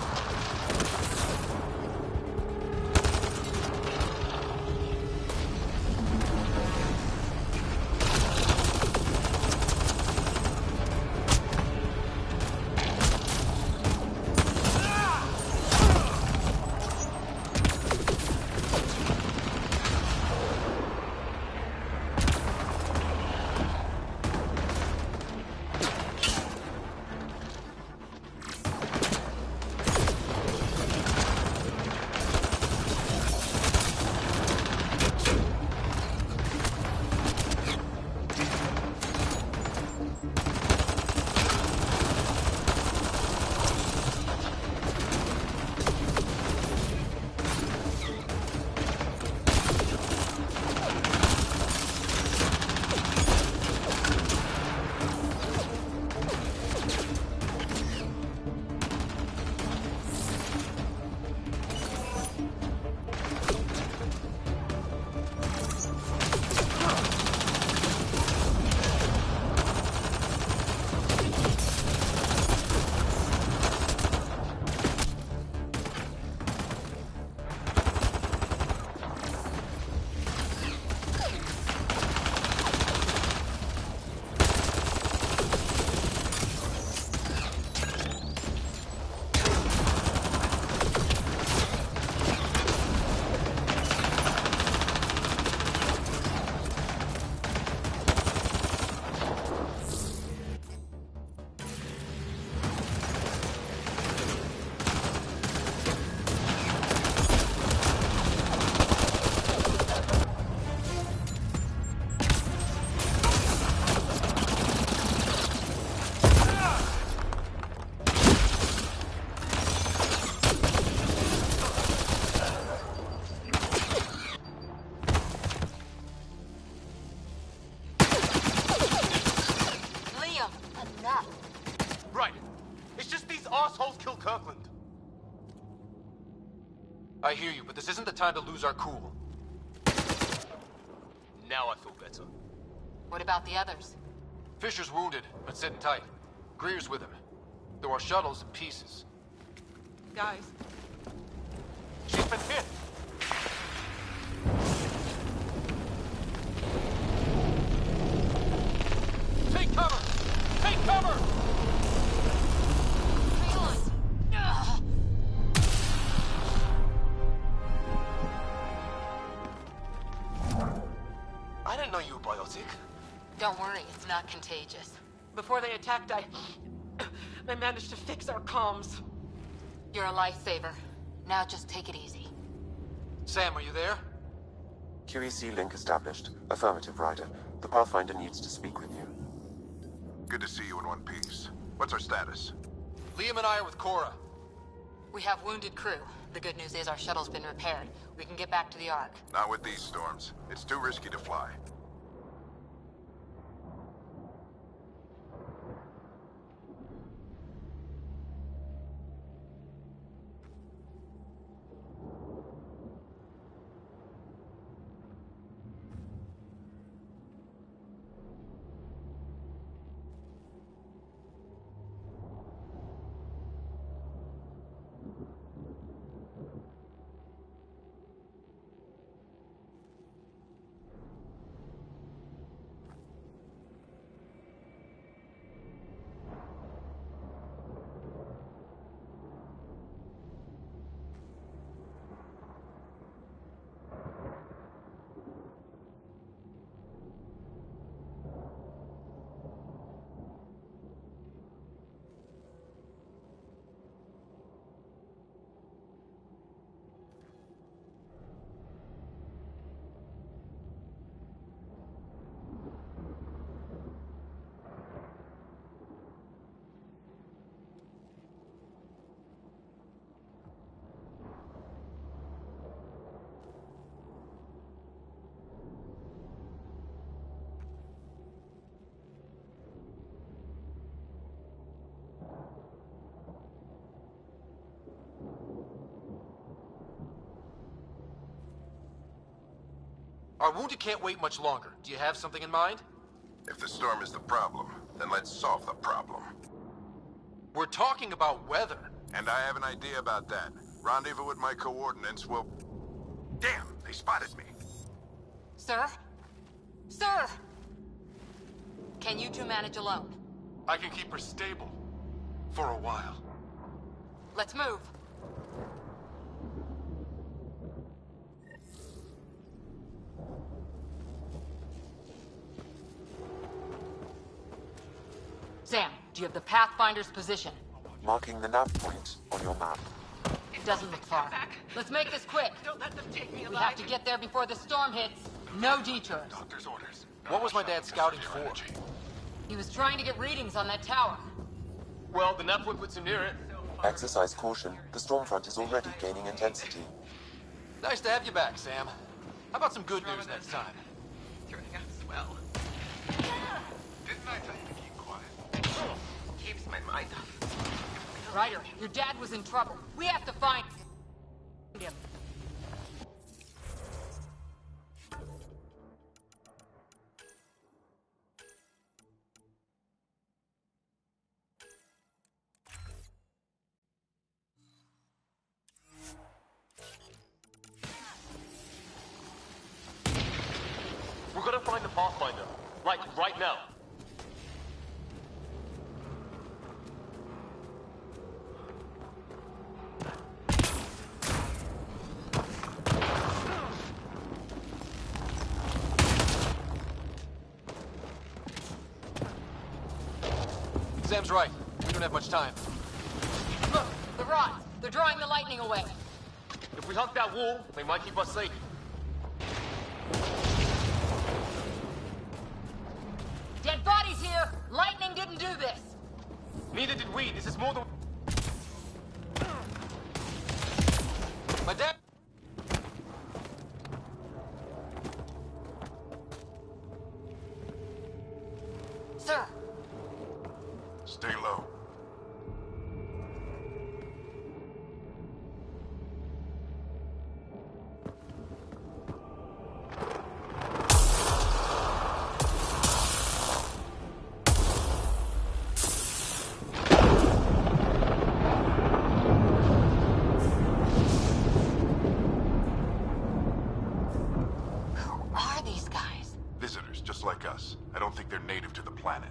I hear you, but this isn't the time to lose our cool. Now I feel better. What about the others? Fisher's wounded, but sitting tight. Greer's with him. Though our shuttle's in pieces. Guys. She's been hit! Take cover! Take cover! I didn't know you were biotic. Don't worry, it's not contagious. Before they attacked, I managed to fix our comms. You're a lifesaver. Now just take it easy. Sam, are you there? QEC link established. Affirmative, Ryder. The Pathfinder needs to speak with you. Good to see you in one piece. What's our status? Liam and I are with Cora. We have wounded crew. The good news is our shuttle's been repaired. We can get back to the Ark. Not with these storms. It's too risky to fly. Our wounded can't wait much longer. Do you have something in mind? If the storm is the problem, then let's solve the problem. We're talking about weather. And I have an idea about that. Rendezvous with my coordinates will... Damn, they spotted me. Sir? Sir! Can you two manage alone? I can keep her stable. For a while. Let's move. Sam, do you have the Pathfinder's position? Marking the nav point on your map. It doesn't look far. Let's make this quick. Don't let them take me alive. We have to get there before the storm hits. No detours. Doctor's orders. What was my dad scouting for? He was trying to get readings on that tower. Well, the nav point puts him near it. Exercise caution. The storm front is already gaining intensity. Nice to have you back, Sam. How about some good news next time? Turning out swell. Didn't I tell you to keep quiet? Keeps my mind off. Ryder, your dad was in trouble. We have to find him. We're gonna find the Pathfinder. Like, right now. Sam's right. We don't have much time. Look, the rods. They're drawing the lightning away. If we hug that wall, they might keep us safe. Dead bodies here! Lightning didn't do this! Neither did we. This is more than... My dad... Sir! Stay low. just like us. I don't think they're native to the planet.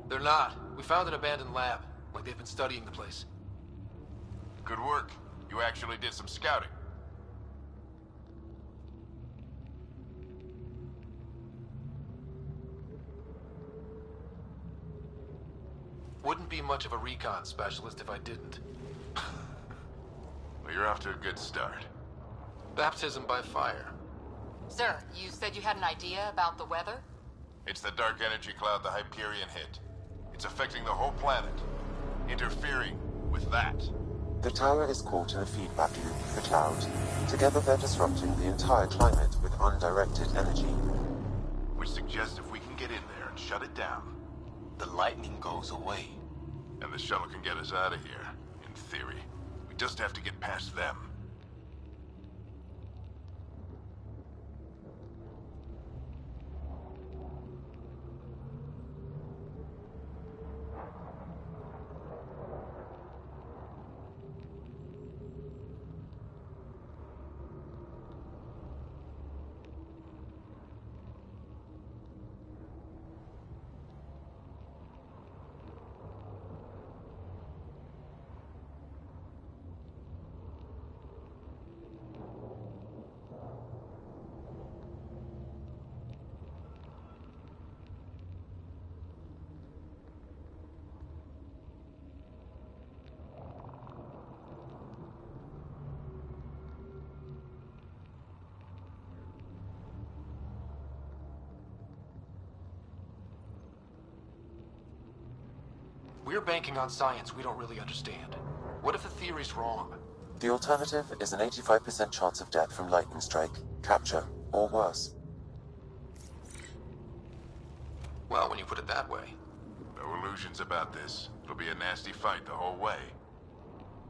They're not. We found an abandoned lab, like they've been studying the place. Good work. You actually did some scouting. Wouldn't be much of a recon specialist if I didn't. Well, you're off to a good start. Baptism by fire. Sir, you said you had an idea about the weather? It's the dark energy cloud the Hyperion hit. It's affecting the whole planet. Interfering with that. The tower is caught in a feedback loop with the cloud. Together they're disrupting the entire climate with undirected energy. Which suggests if we can get in there and shut it down, the lightning goes away. And the shuttle can get us out of here, in theory. We just have to get past them. We're banking on science we don't really understand. What if the theory's wrong? The alternative is an 85% chance of death from lightning strike, capture, or worse. Well, when you put it that way. No illusions about this. It'll be a nasty fight the whole way.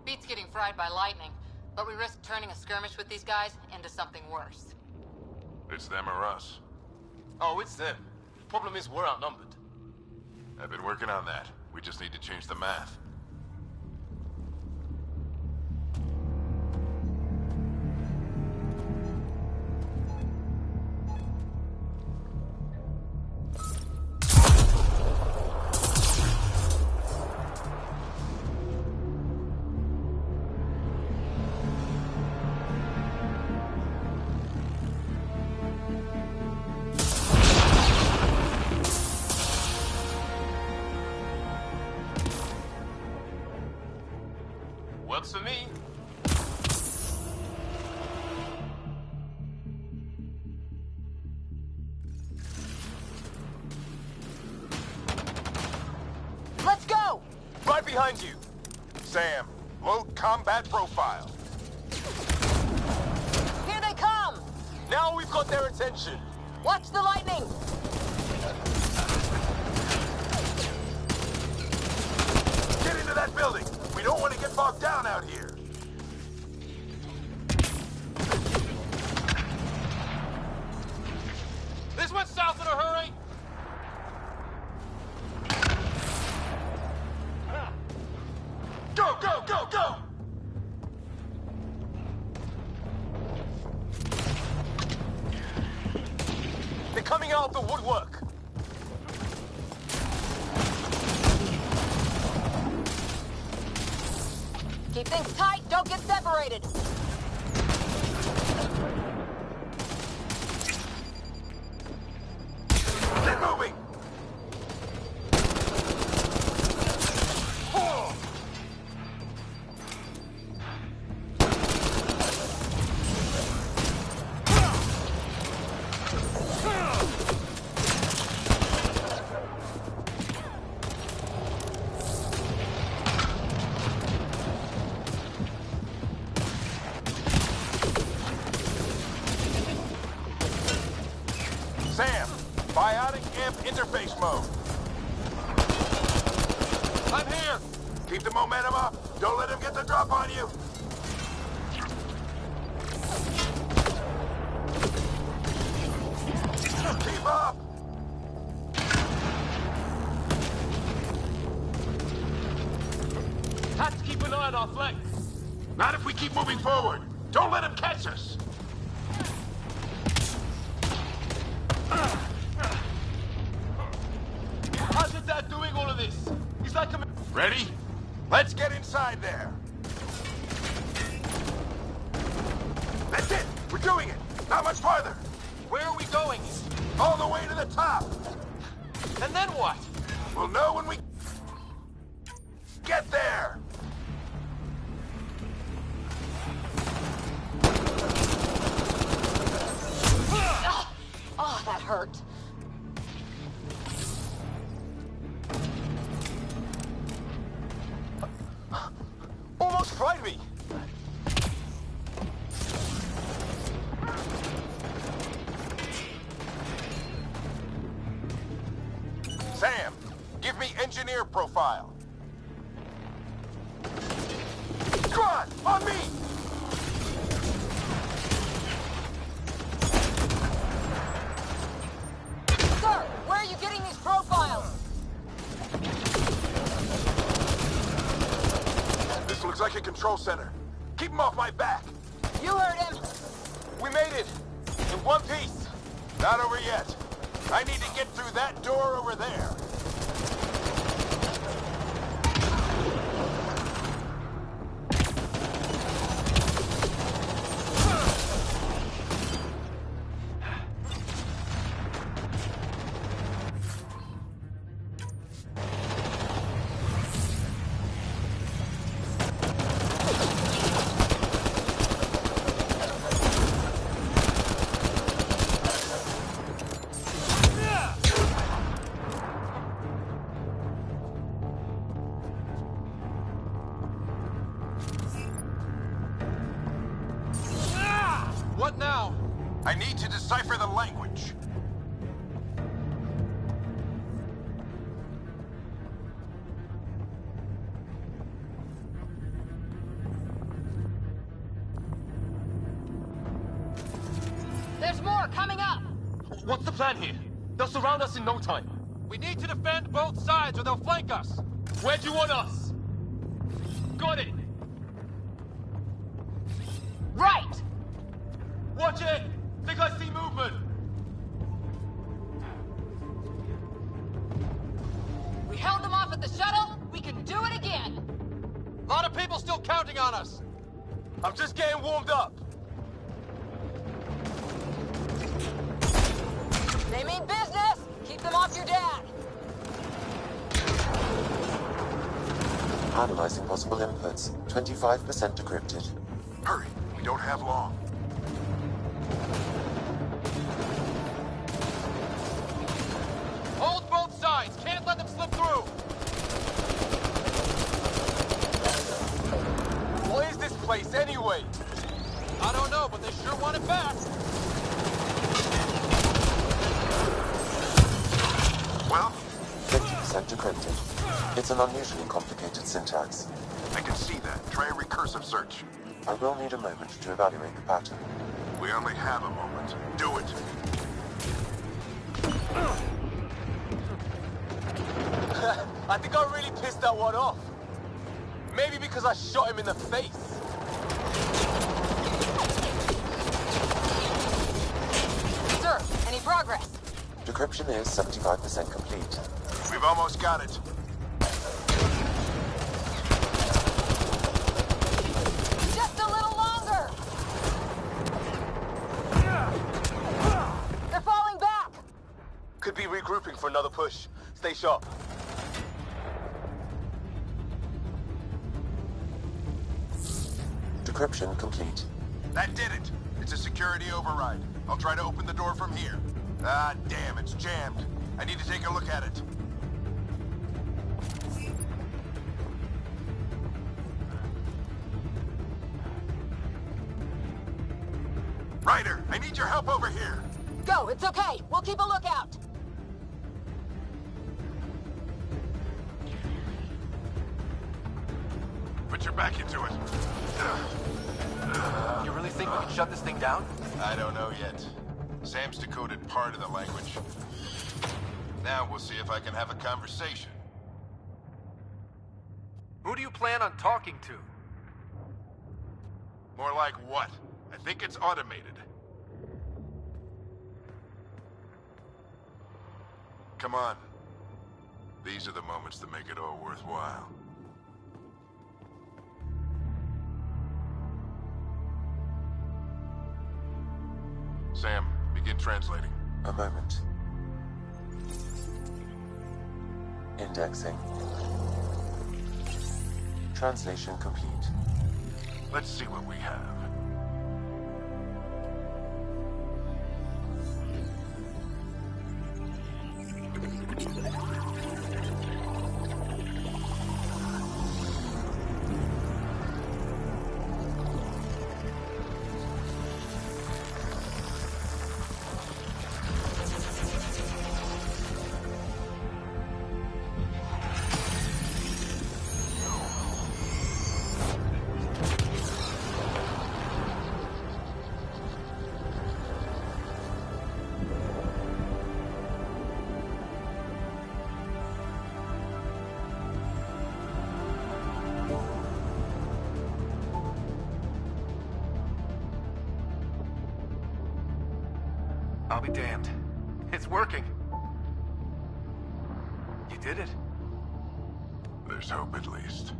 Beats getting fried by lightning, but we risk turning a skirmish with these guys into something worse. It's them or us. Oh, it's them. Problem is, we're outnumbered. I've been working on that. We just need to change the math. Works for me. Let's go! Right behind you. Sam, load combat profile. Here they come! Now we've got their attention. Watch the lightning! Get into that building. We don't want to get bogged down out here. This went south in a hurry. Go, go, go, go! They're coming out of the woodwork. Keep things tight, don't get separated! Get moving! Sam, biotic amp interface mode. I'm here. Keep the momentum up. Don't let him get the drop on you. Keep up. Have to keep an eye on our flank. Not if we keep moving forward. Don't let him catch us. Ready? Let's get inside there. That's it! We're doing it! Not much farther! Where are we going? All the way to the top! And then what? We'll know when we get there! Oh, that hurt. Almost fried me! Sam, give me engineer profile. Come on me! Sir, where are you getting these profiles? This looks like a control center. Keep him off my back. You heard him. We made it! In one piece! Not over yet. I need to get through that door over there. What now? I need to decipher the language. There's more coming up! What's the plan here? They'll surround us in no time. We need to defend both sides or they'll flank us. Where do you want us? Got it! Right! Watch it! Think I see movement! We held them off at the shuttle. We can do it again. A lot of people still counting on us. I'm just getting warmed up. They mean business. Keep them off your dad. Analyzing possible inputs. 25% decrypted. Hurry, we don't have long. Hold both sides. Can't let them slip through. What is this place anyway? I don't know, but they sure want it back. Well? 50% decrypted. It's an unusually complicated syntax. I can see that. Try a recursive search. I will need a moment to evaluate the pattern. We only have a moment. Do it. I think I really pissed that one off. Maybe because I shot him in the face. Sir, any progress? Decryption is 75% complete. We've almost got it. Just a little longer! They're falling back! Could be regrouping for another push. Stay sharp. Decryption complete. That did it. It's a security override. I'll try to open the door from here. Ah, damn, it's jammed. I need to take a look at it. Ryder, I need your help over here. Go, it's okay. We'll keep a lookout. Put your back into it. You really think we can shut this thing down? I don't know yet. Sam's decoded part of the language. Now we'll see if I can have a conversation. Who do you plan on talking to? More like what? I think it's automated. Come on. These are the moments that make it all worthwhile. Sam, begin translating. A moment. Indexing. Translation complete. Let's see what we have. I'll be damned. It's working. You did it. There's hope at least.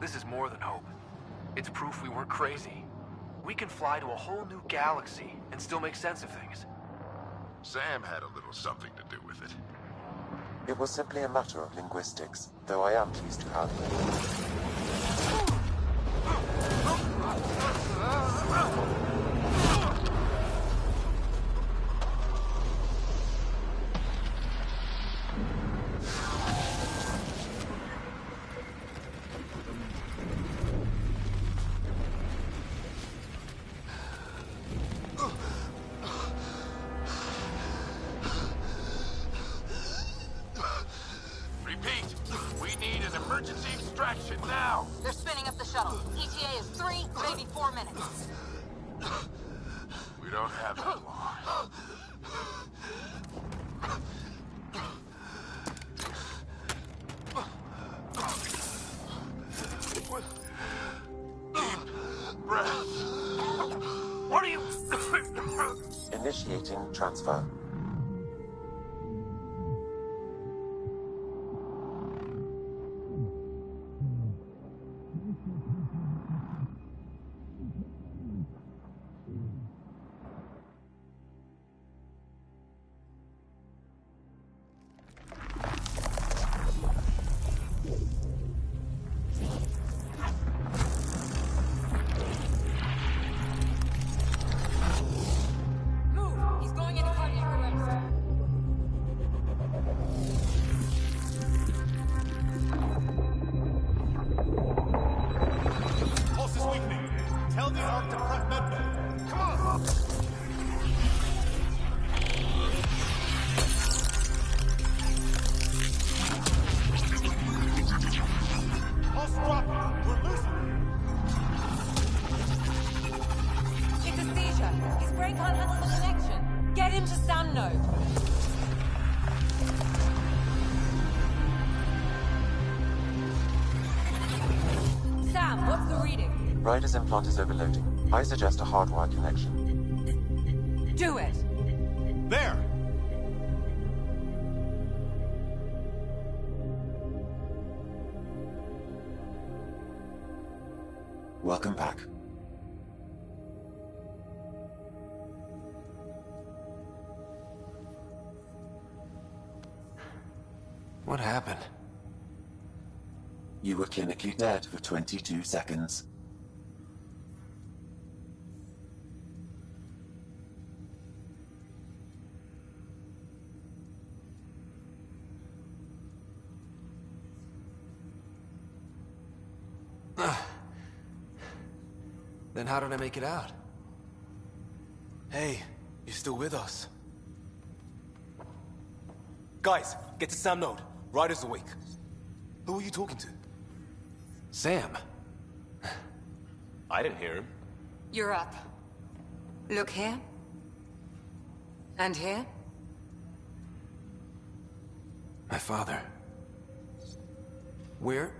This is more than hope. It's proof we weren't crazy. We can fly to a whole new galaxy and still make sense of things. Sam had a little something to do with it. It was simply a matter of linguistics, though I am pleased to have Repeat, we need an emergency extraction now. They're spinning up the shuttle. ETA is 3, maybe 4 minutes. We don't have that long. Deep breath. What are you... initiating transfer. He's going into cardiac arrest. Pulse is weakening. Tell the ARC to prep medbay. Come on! Pulse dropping. We're losing it. It's a seizure. His brain can't handle the connection. Get him to Sam node. Sam, what's the reading? Ryder's implant is overloading. I suggest a hardwire connection. Do it. There! Welcome back. What happened? You were clinically dead for 22 seconds. Then how did I make it out? Hey, you're still with us. Guys, get to Sam node. Ryder's awake. Who are you talking to? Sam. I didn't hear him. You're up. Look here. And here. My father. Where?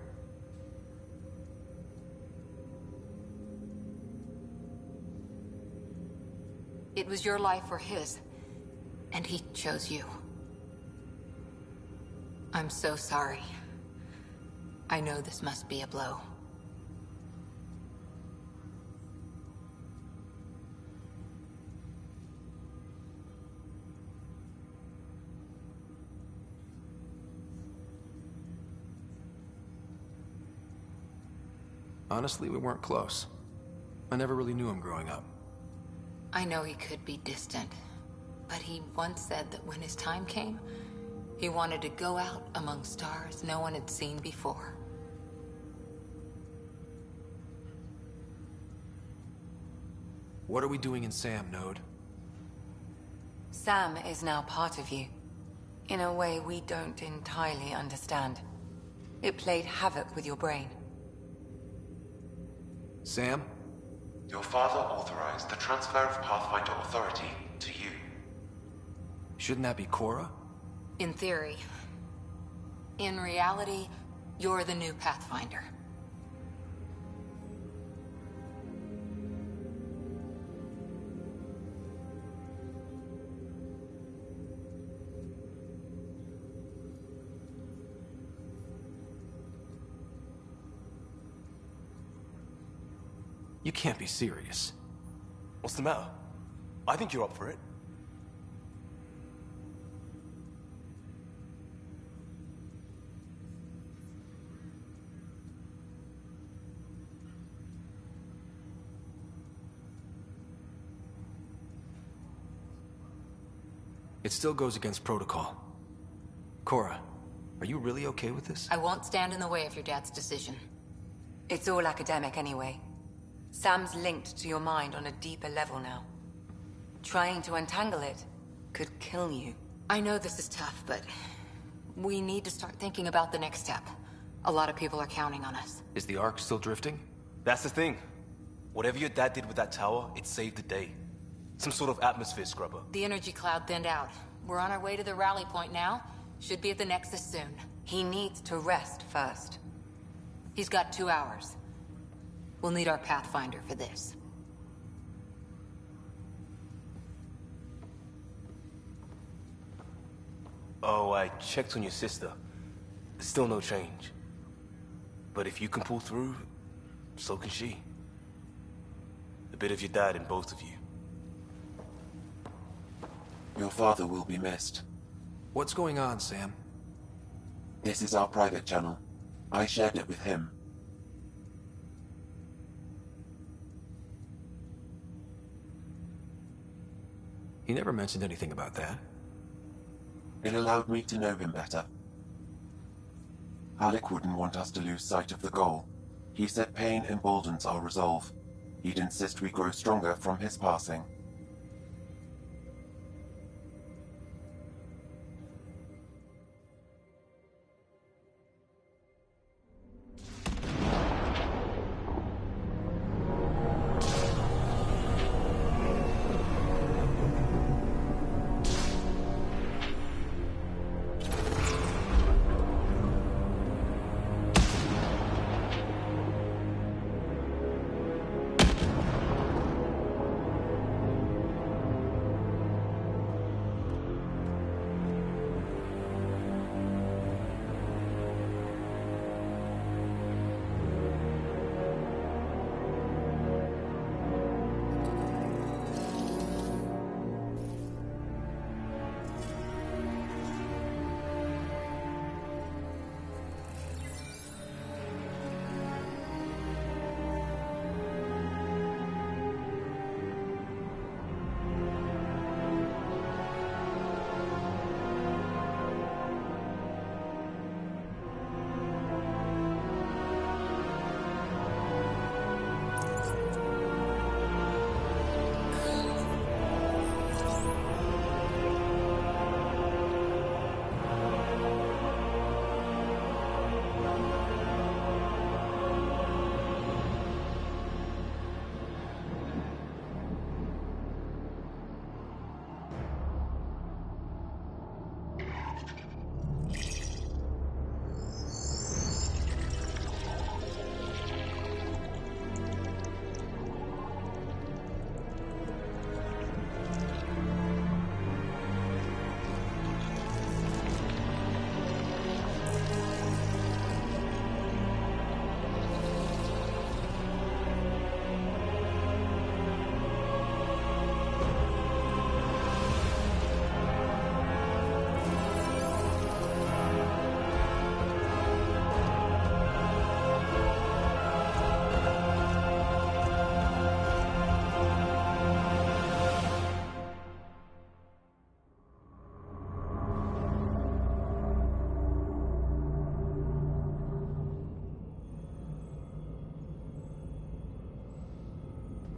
It was your life or his, and he chose you. I'm so sorry. I know this must be a blow. Honestly, we weren't close. I never really knew him growing up. I know he could be distant, but he once said that when his time came, he wanted to go out among stars no one had seen before. What are we doing in Sam, Node? Sam is now part of you, in a way we don't entirely understand. It played havoc with your brain. Sam? Your father authorized the transfer of Pathfinder authority to you. Shouldn't that be Cora? In theory. In reality, you're the new Pathfinder. You can't be serious. What's the matter? I think you're up for it. It still goes against protocol. Cora, are you really okay with this? I won't stand in the way of your dad's decision. It's all academic anyway. Sam's linked to your mind on a deeper level now. Trying to untangle it could kill you. I know this is tough, but we need to start thinking about the next step. A lot of people are counting on us. Is the Ark still drifting? That's the thing. Whatever your dad did with that tower, it saved the day. Some sort of atmosphere scrubber. The energy cloud thinned out. We're on our way to the rally point now. Should be at the Nexus soon. He needs to rest first. He's got 2 hours. We'll need our Pathfinder for this. Oh, I checked on your sister. Still no change. But if you can pull through, so can she. A bit of your dad in both of you. Your father will be missed. What's going on, Sam? This is our private channel. I shared it with him. He never mentioned anything about that. It allowed me to know him better. Alec wouldn't want us to lose sight of the goal. He said pain emboldens our resolve. He'd insist we grow stronger from his passing.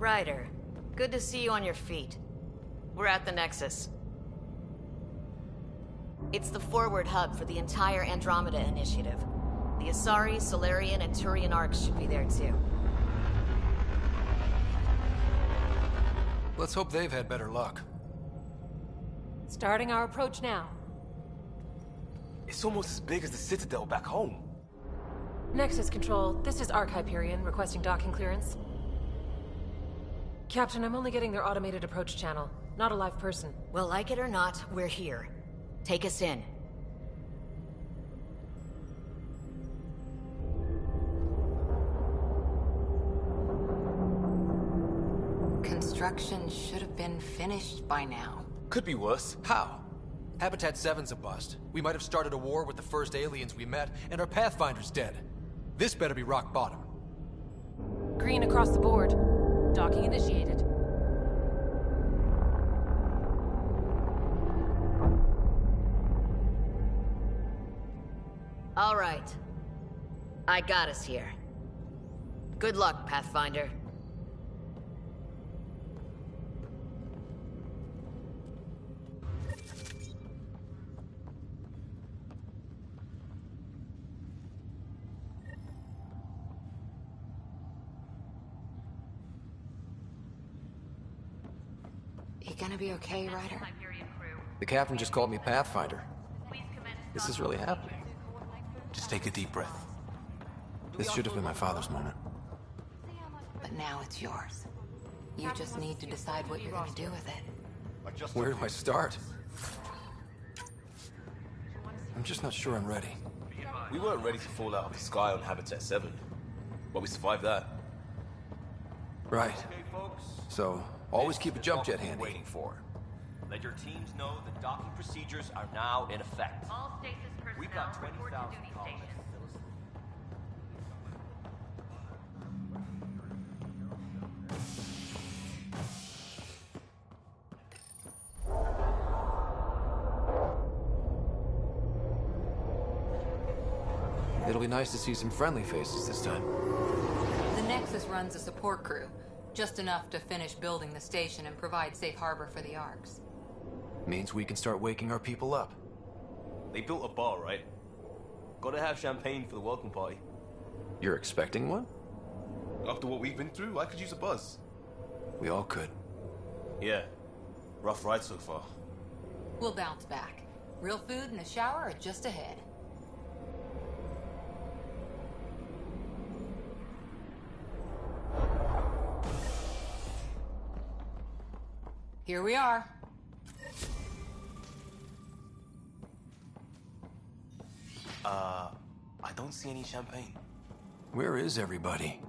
Ryder, good to see you on your feet. We're at the Nexus. It's the forward hub for the entire Andromeda initiative. The Asari, Solarian, and Turian arcs should be there too. Let's hope they've had better luck. Starting our approach now. It's almost as big as the Citadel back home. Nexus Control, this is Arc Hyperion requesting docking clearance. Captain, I'm only getting their automated approach channel, not a live person. Well, like it or not, we're here. Take us in. Construction should have been finished by now. Could be worse. How? Habitat 7's a bust. We might have started a war with the first aliens we met, and our Pathfinder's dead. This better be rock bottom. Green across the board. Docking initiated. All right. I got us here. Good luck, Pathfinder. You gonna be okay, Ryder? The captain just called me Pathfinder. This is really happening. Just take a deep breath. This should have been my father's moment. But now it's yours. You just need to decide what you're gonna do with it. Where do I start? I'm just not sure I'm ready. We weren't ready to fall out of the sky on Habitat 7, but we survived that. Right. So, always keep a jump jet handy. Waiting for. Let your teams know the docking procedures are now in effect. All stasis personnel We've got report to 20,000 duty colonists. stations. It'll be nice to see some friendly faces this time. The Nexus runs a support crew, just enough to finish building the station and provide safe harbor for the arcs. Means we can start waking our people up. They built a bar, right? Gotta have champagne for the welcome party. You're expecting one? After what we've been through, I could use a buzz. We all could. Yeah. Rough ride so far. We'll bounce back. Real food and a shower are just ahead. Here we are. I don't see any champagne. Where is everybody?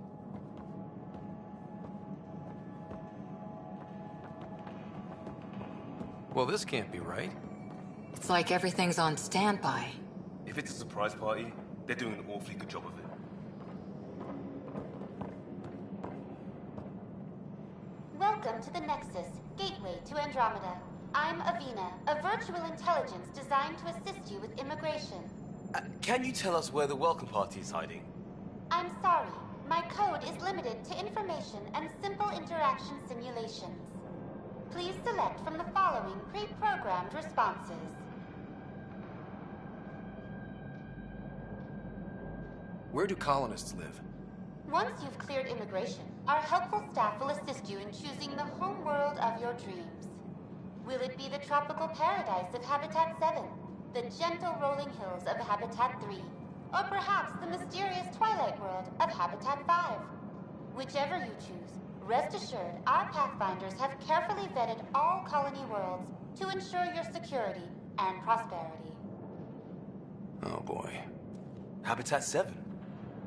Well, this can't be right. It's like everything's on standby. If it's a surprise party, they're doing an awfully good job of it. Welcome to the Nexus, gateway to Andromeda. I'm Avina, a virtual intelligence designed to assist you with immigration. Can you tell us where the welcome party is hiding? I'm sorry, my code is limited to information and simple interaction simulations. Please select from the following pre-programmed responses. Where do colonists live? Once you've cleared immigration, our helpful staff will assist you in choosing the home world of your dreams. Will it be the tropical paradise of Habitat 7, the gentle rolling hills of Habitat 3, or perhaps the mysterious twilight world of Habitat 5? Whichever you choose, rest assured our Pathfinders have carefully vetted all colony worlds to ensure your security and prosperity. Oh boy. Habitat 7?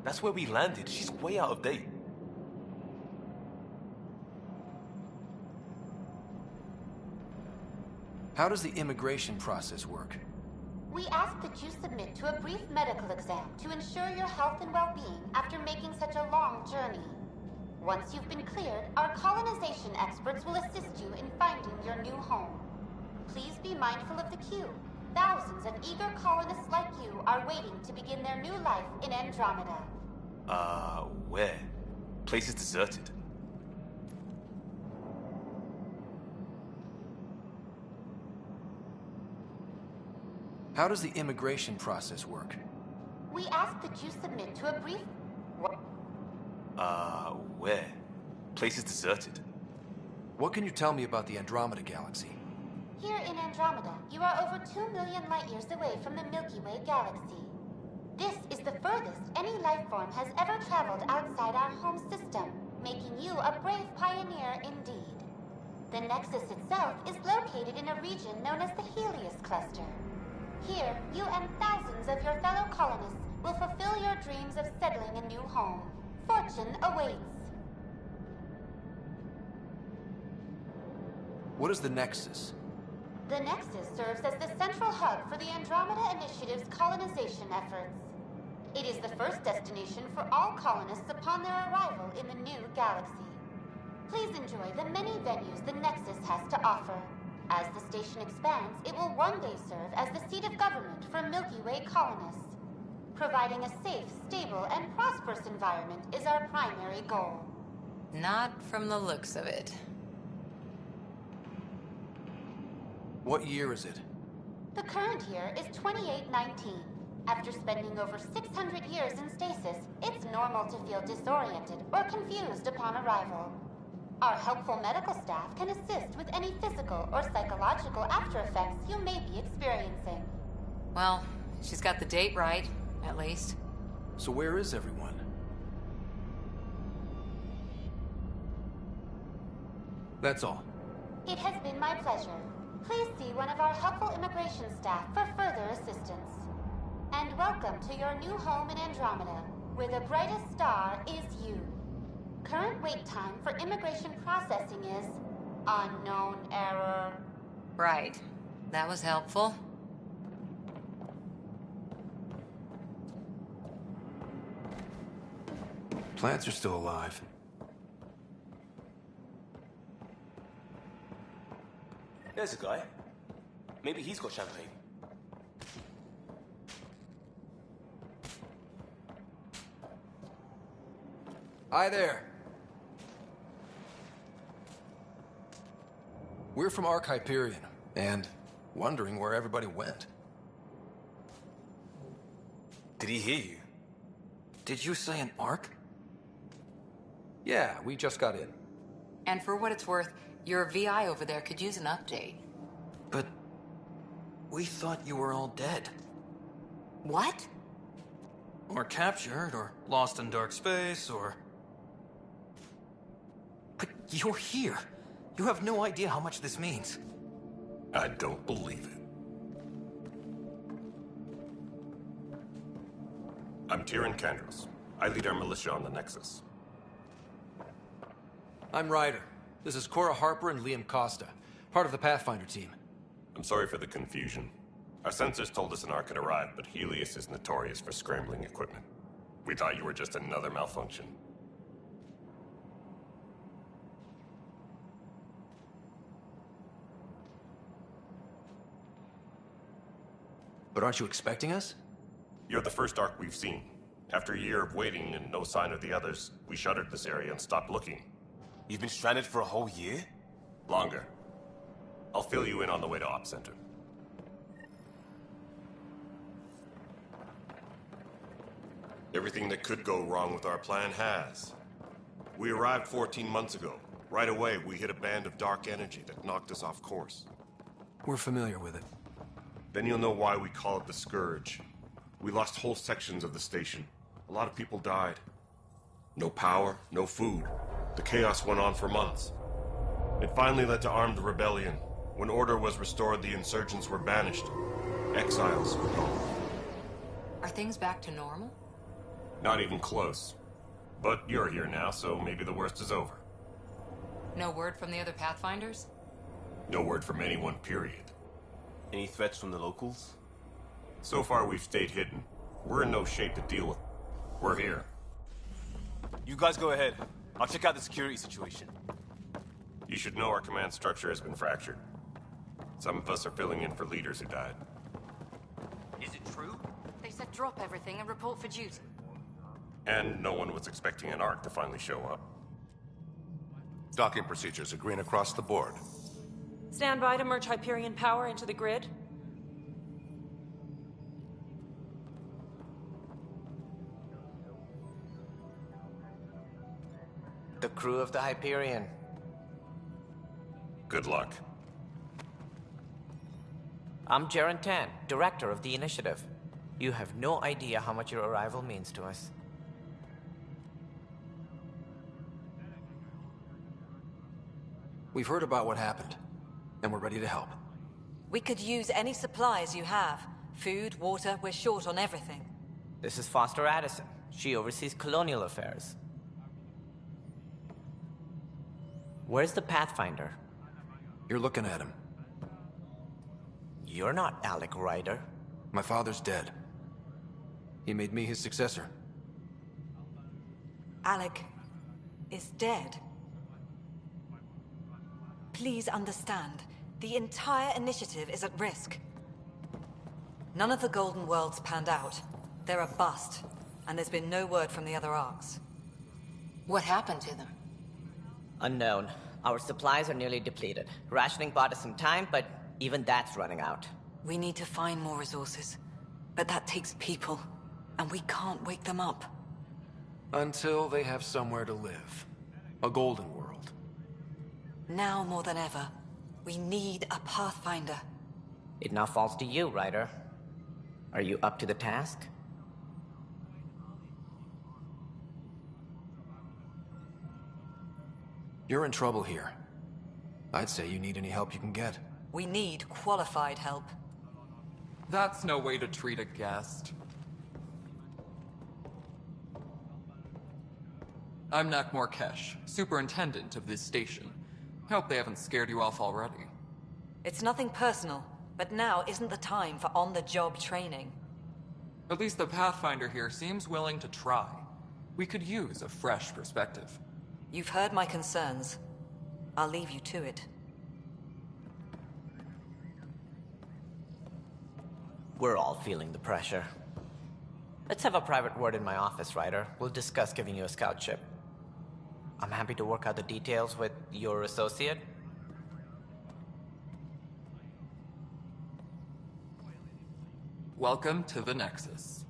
That's where we landed. She's way out of date. How does the immigration process work? We ask that you submit to a brief medical exam to ensure your health and well-being after making such a long journey. Once you've been cleared, our colonization experts will assist you in finding your new home. Please be mindful of the queue. Thousands of eager colonists like you are waiting to begin their new life in Andromeda. Where? Place is deserted. How does the immigration process work? We ask that you submit to a brief... Where? Place is deserted. What can you tell me about the Andromeda galaxy? Here in Andromeda, you are over 2 million light-years away from the Milky Way galaxy. This is the furthest any life form has ever traveled outside our home system, making you a brave pioneer indeed. The Nexus itself is located in a region known as the Helios Cluster. Here, you and thousands of your fellow colonists will fulfill your dreams of settling a new home. Fortune awaits. What is the Nexus? The Nexus serves as the central hub for the Andromeda Initiative's colonization efforts. It is the first destination for all colonists upon their arrival in the new galaxy. Please enjoy the many venues the Nexus has to offer. As the station expands, it will one day serve as the seat of government for Milky Way colonists. Providing a safe, stable, and prosperous environment is our primary goal. Not from the looks of it. What year is it? The current year is 2819. After spending over 600 years in stasis, it's normal to feel disoriented or confused upon arrival. Our helpful medical staff can assist with any physical or psychological after effects you may be experiencing. Well, she's got the date right, at least. So where is everyone? That's all. It has been my pleasure. Please see one of our helpful immigration staff for further assistance. And welcome to your new home in Andromeda, where the brightest star is you. Current wait time for immigration processing is unknown error. Right. That was helpful. Plants are still alive. There's a guy. Maybe he's got champagne. Hi there. We're from Ark Hyperion, and wondering where everybody went. Did he hear you? Did you say an Ark? Yeah, we just got in. And for what it's worth, your VI over there could use an update. But we thought you were all dead. What? Or captured, or lost in dark space, or... But you're here. You have no idea how much this means. I don't believe it. I'm Tyrion Kandros. I lead our militia on the Nexus. I'm Ryder. This is Cora Harper and Liam Costa, part of the Pathfinder team. I'm sorry for the confusion. Our sensors told us an Ark had arrived, but Helios is notorious for scrambling equipment. We thought you were just another malfunction. But aren't you expecting us? You're the first Ark we've seen. After a year of waiting and no sign of the others, we shuttered this area and stopped looking. You've been stranded for a whole year? Longer. I'll fill you in on the way to Op Center. Everything that could go wrong with our plan has. We arrived 14 months ago. Right away, we hit a band of dark energy that knocked us off course. We're familiar with it. Then you'll know why we call it the Scourge. We lost whole sections of the station. A lot of people died. No power, no food. The chaos went on for months. It finally led to armed rebellion. When order was restored, the insurgents were banished. Exiles were gone. Are things back to normal? Not even close. But you're here now, so maybe the worst is over. No word from the other Pathfinders? No word from anyone, period. Any threats from the locals? So far, we've stayed hidden. We're in no shape to deal with. We're here. You guys go ahead. I'll check out the security situation. You should know our command structure has been fractured. Some of us are filling in for leaders who died. Is it true? They said drop everything and report for duty. And no one was expecting an Ark to finally show up. Docking procedures are green across the board. Stand by to merge Hyperion power into the grid. The crew of the Hyperion. Good luck. I'm Jaren Tan, director of the initiative. You have no idea how much your arrival means to us. We've heard about what happened, and we're ready to help. We could use any supplies you have. Food, water, we're short on everything. This is Foster Addison. She oversees colonial affairs. Where's the Pathfinder? You're looking at him. You're not Alec Ryder. My father's dead. He made me his successor. Alec is dead. Please understand, the entire initiative is at risk. None of the Golden Worlds panned out. They're a bust, and there's been no word from the other arcs. What happened to them? Unknown. Our supplies are nearly depleted. Rationing bought us some time, but even that's running out. We need to find more resources, but that takes people, and we can't wake them up. Until they have somewhere to live. A Golden World. Now more than ever, we need a Pathfinder. It now falls to you, Ryder. Are you up to the task? You're in trouble here. I'd say you need any help you can get. We need qualified help. That's no way to treat a guest. I'm Nak Morkesh, superintendent of this station. Hope they haven't scared you off already. It's nothing personal, but now isn't the time for on-the-job training. At least the Pathfinder here seems willing to try. We could use a fresh perspective. You've heard my concerns. I'll leave you to it. We're all feeling the pressure. Let's have a private word in my office, Ryder. We'll discuss giving you a scout ship. I'm happy to work out the details with your associate. Welcome to the Nexus.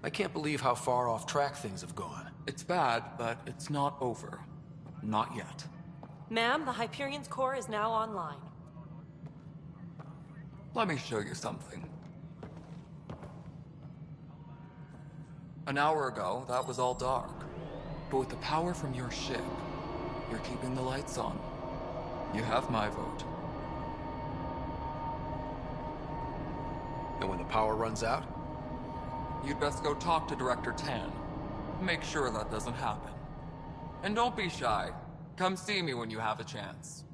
I can't believe how far off track things have gone. It's bad, but it's not over. Not yet. Ma'am, the Hyperion's core is now online. Let me show you something. An hour ago, that was all dark. But with the power from your ship, you're keeping the lights on. You have my vote. And when the power runs out? You'd best go talk to Director Tan. Make sure that doesn't happen. And don't be shy. Come see me when you have a chance.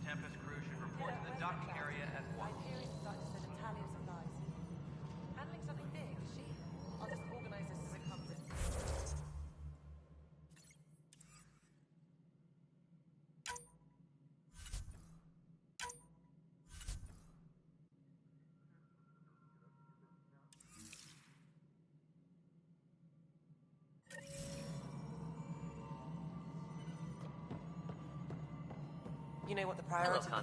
Tempest crew should report to the docking area at once. Handling something big, is she? I'll just organize this as it comes in. You know what the priorities are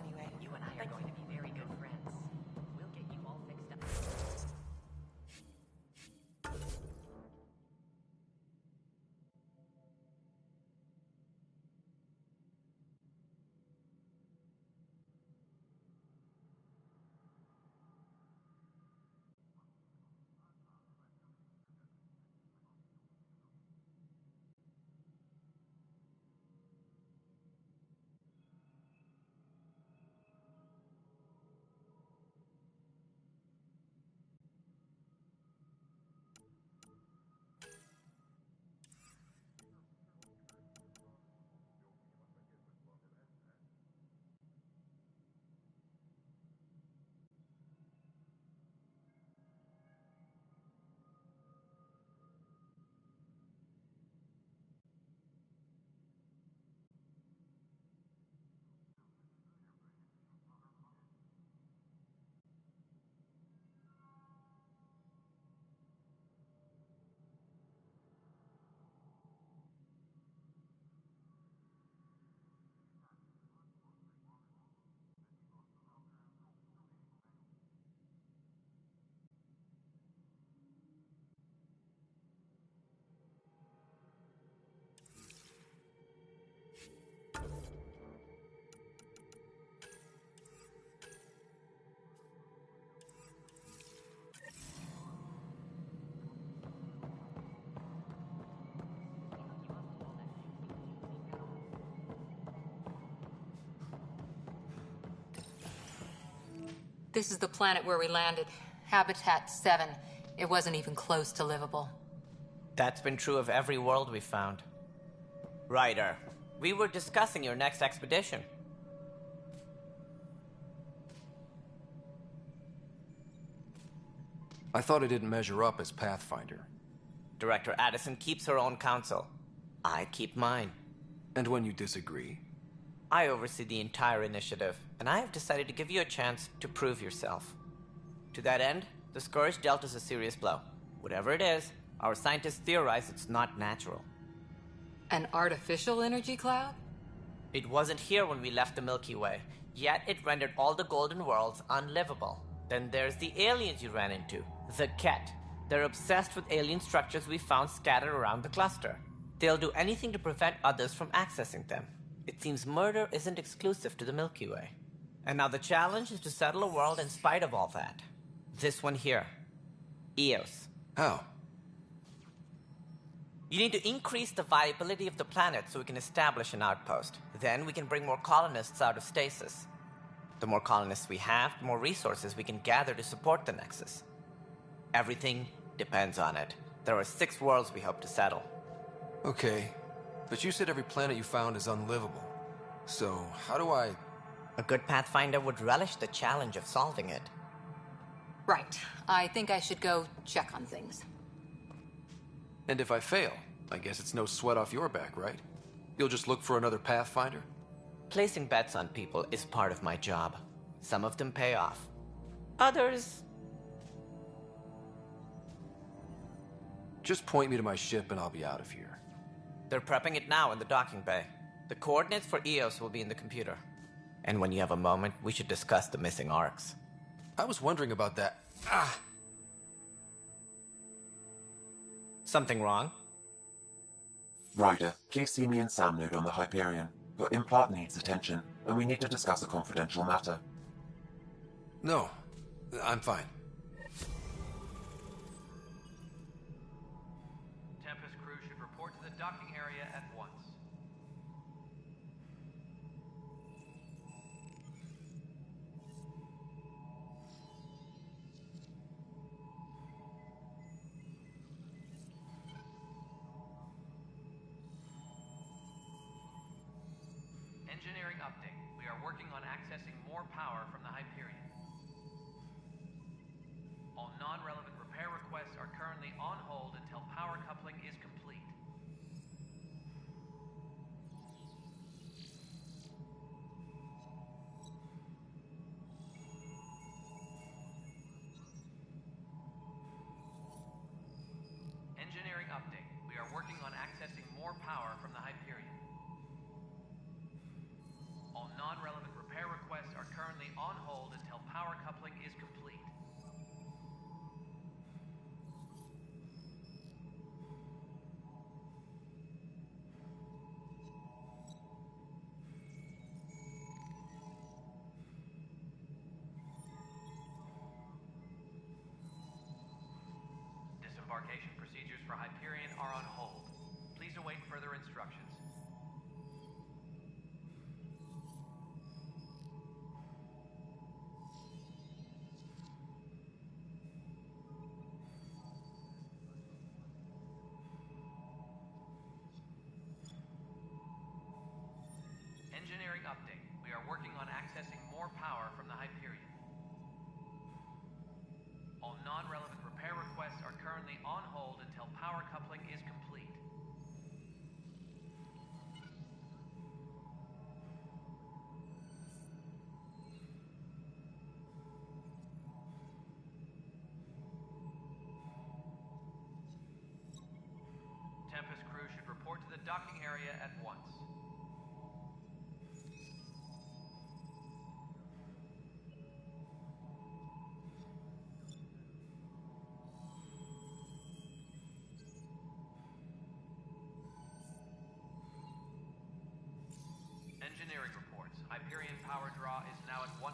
anyway. You and I are going to be very good friends. We'll get you all fixed up. This is the planet where we landed. Habitat 7. It wasn't even close to livable. That's been true of every world we've found. Ryder, we were discussing your next expedition. I thought it didn't measure up as Pathfinder. Director Addison keeps her own counsel. I keep mine. And when you disagree? I oversee the entire initiative, and I have decided to give you a chance to prove yourself. To that end, the Scourge dealt us a serious blow. Whatever it is, our scientists theorize it's not natural. An artificial energy cloud? It wasn't here when we left the Milky Way, yet it rendered all the Golden Worlds unlivable. Then there's the aliens you ran into, the Ket. They're obsessed with alien structures we found scattered around the cluster. They'll do anything to prevent others from accessing them. It seems murder isn't exclusive to the Milky Way. And now the challenge is to settle a world in spite of all that. This one here. Eos. How? You need to increase the viability of the planet so we can establish an outpost. Then we can bring more colonists out of stasis. The more colonists we have, the more resources we can gather to support the Nexus. Everything depends on it. There are 6 worlds we hope to settle. Okay, but you said every planet you found is unlivable. So, how do I... A good Pathfinder would relish the challenge of solving it. Right. I think I should go check on things. And if I fail, I guess it's no sweat off your back, right? You'll just look for another Pathfinder? Placing bets on people is part of my job. Some of them pay off. Others... Just point me to my ship and I'll be out of here. They're prepping it now in the docking bay. The coordinates for Eos will be in the computer. And when you have a moment, we should discuss the missing arcs. I was wondering about that. Something wrong? Ryder, please see me and Sam node on the Hyperion. Your implant needs attention, and we need to discuss a confidential matter. No, I'm fine. Tempest crew should report to the docking area at once. Engineering update. We are working on accessing more power from the Hyperion. All non-relevant repair requests are currently on hold until power coupling is complete. Engineering update. We are working on accessing more power from the Hyperion. All non-relevant repair requests are currently on hold until power coupling is complete. Disembarkation procedures for Hyperion are on hold. Please await further instructions. Engineering update. We are working on accessing more power from the Hyperion. All non-relevant repair requests are currently on hold until power coupling is complete. Tempest crew should report to the docking area at once. Engineering reports. Hyperion power draw is now at 100%.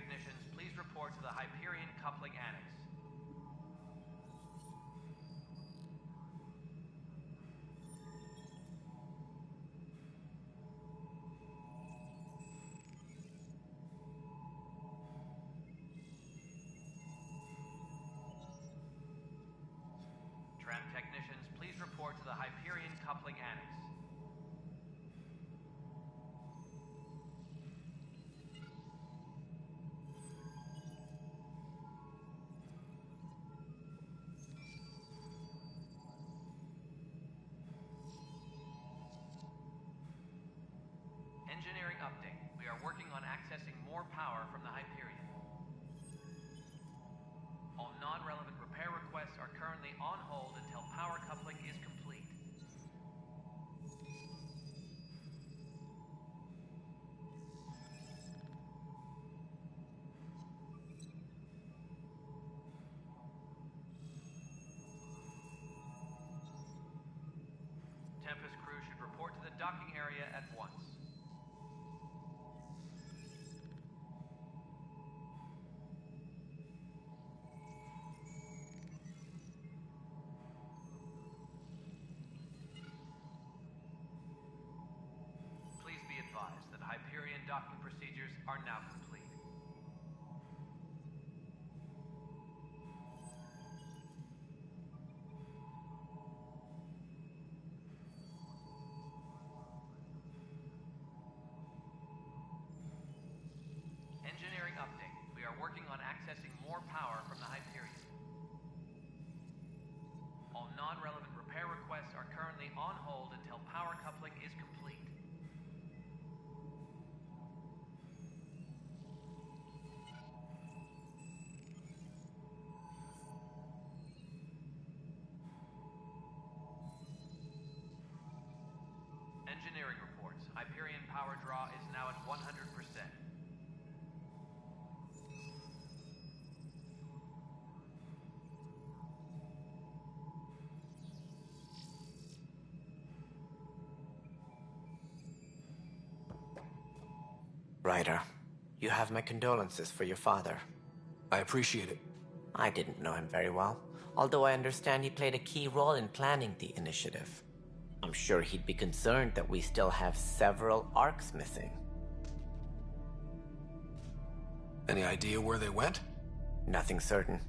technicians, please report to the Hyperion Coupling Annex. Tram technicians, please report to the Hyperion Coupling Annex. Engineering update. We are working on accessing more power from the Hyperion. All non-relevant repair requests are currently on hold until power coupling is complete. Tempest crew should report to the docking area at once. Please be advised that Hyperion docking procedures are now complete. Engineering update. We are working on accessing more power from the Hyperion. All non-relevant repair requests are currently on hold until power coupling is complete. Engineering reports. Hyperion power draw is now at 100%. Ryder, you have my condolences for your father. I appreciate it. I didn't know him very well, although I understand he played a key role in planning the initiative. I'm sure he'd be concerned that we still have several arcs missing. Any idea where they went? Nothing certain,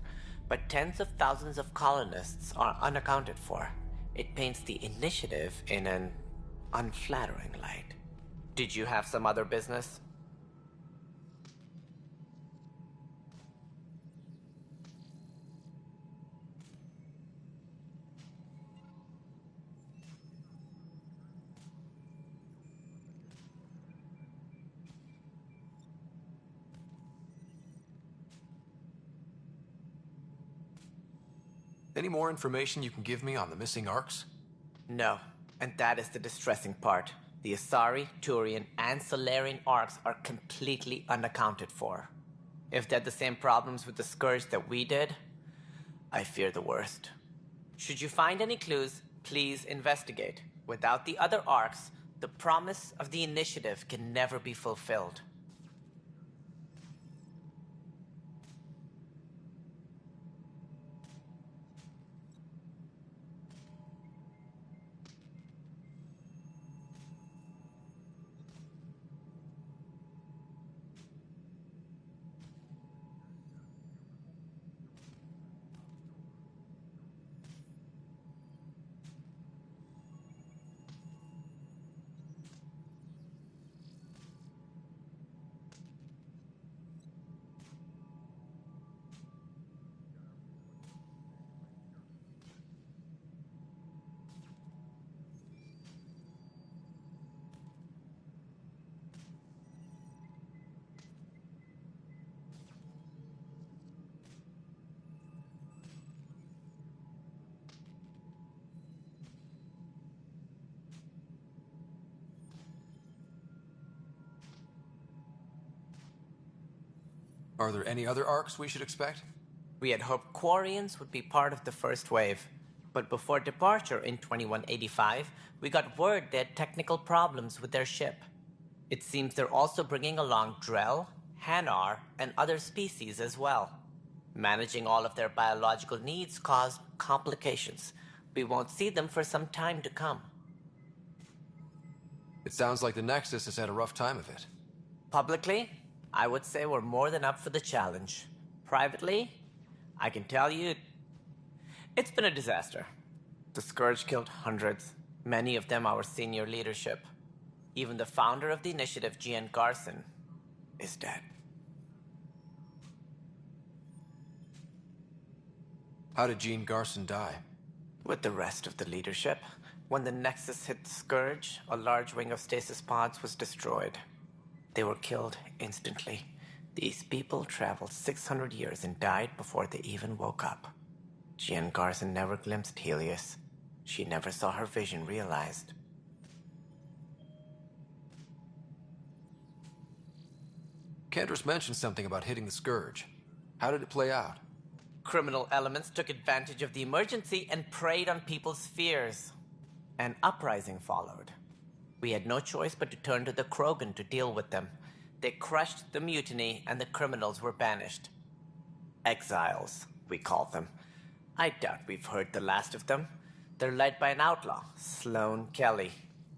but tens of thousands of colonists are unaccounted for. It paints the initiative in an unflattering light. Did you have some other business? Any more information you can give me on the missing arcs? No, and that is the distressing part. The Asari, Turian, and Solarian arcs are completely unaccounted for. If they had the same problems with the Scourge that we did, I fear the worst. Should you find any clues, please investigate. Without the other arcs, the promise of the initiative can never be fulfilled. Are there any other arcs we should expect? We had hoped Quarians would be part of the first wave, but before departure in 2185, we got word they had technical problems with their ship. It seems they're also bringing along Drell, Hanar, and other species as well. Managing all of their biological needs caused complications. We won't see them for some time to come. It sounds like the Nexus has had a rough time of it. Publicly, I would say we're more than up for the challenge. Privately, I can tell you, it's been a disaster. The Scourge killed hundreds, many of them our senior leadership. Even the founder of the initiative, Gian Garson, is dead. How did Gene Garson die? With the rest of the leadership. When the Nexus hit the Scourge, a large wing of stasis pods was destroyed. They were killed instantly. These people traveled 600 years and died before they even woke up. Gian Garson never glimpsed Helios. She never saw her vision realized. Cantor's mentioned something about hitting the Scourge. How did it play out? Criminal elements took advantage of the emergency and preyed on people's fears. An uprising followed. We had no choice but to turn to the Krogan to deal with them. They crushed the mutiny and the criminals were banished. Exiles, we call them. I doubt we've heard the last of them. They're led by an outlaw, Sloane Kelly.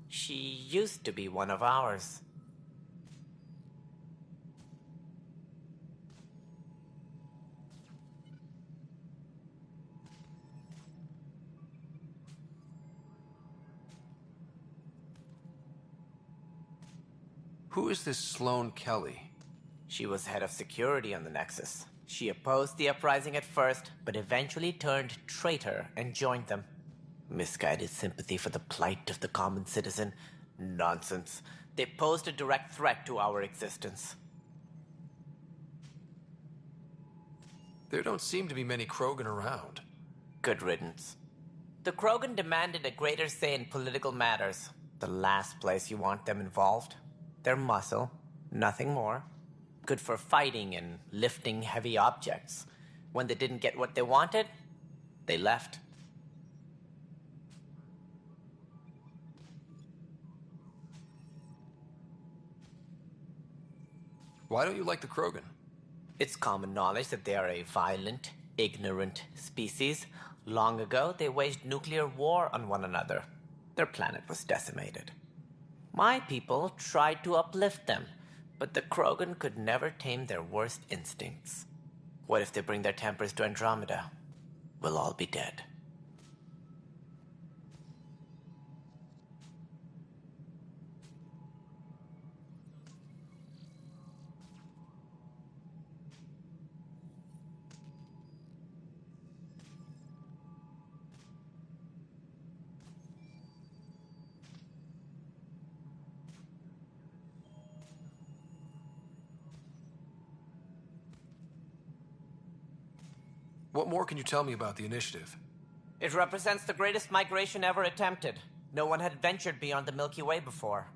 She used to be one of ours. Who is this Sloane Kelly? She was head of security on the Nexus. She opposed the uprising at first, but eventually turned traitor and joined them. Misguided sympathy for the plight of the common citizen? Nonsense. They posed a direct threat to our existence. There don't seem to be many Krogan around. Good riddance. The Krogan demanded a greater say in political matters. The last place you want them involved. They're muscle, nothing more. Good for fighting and lifting heavy objects. When they didn't get what they wanted, they left. Why don't you like the Krogan? It's common knowledge that they are a violent, ignorant species. Long ago, they waged nuclear war on one another. Their planet was decimated. My people tried to uplift them, but the Krogan could never tame their worst instincts. What if they bring their tempers to Andromeda? We'll all be dead. What more can you tell me about the initiative? It represents the greatest migration ever attempted. No one had ventured beyond the Milky Way before.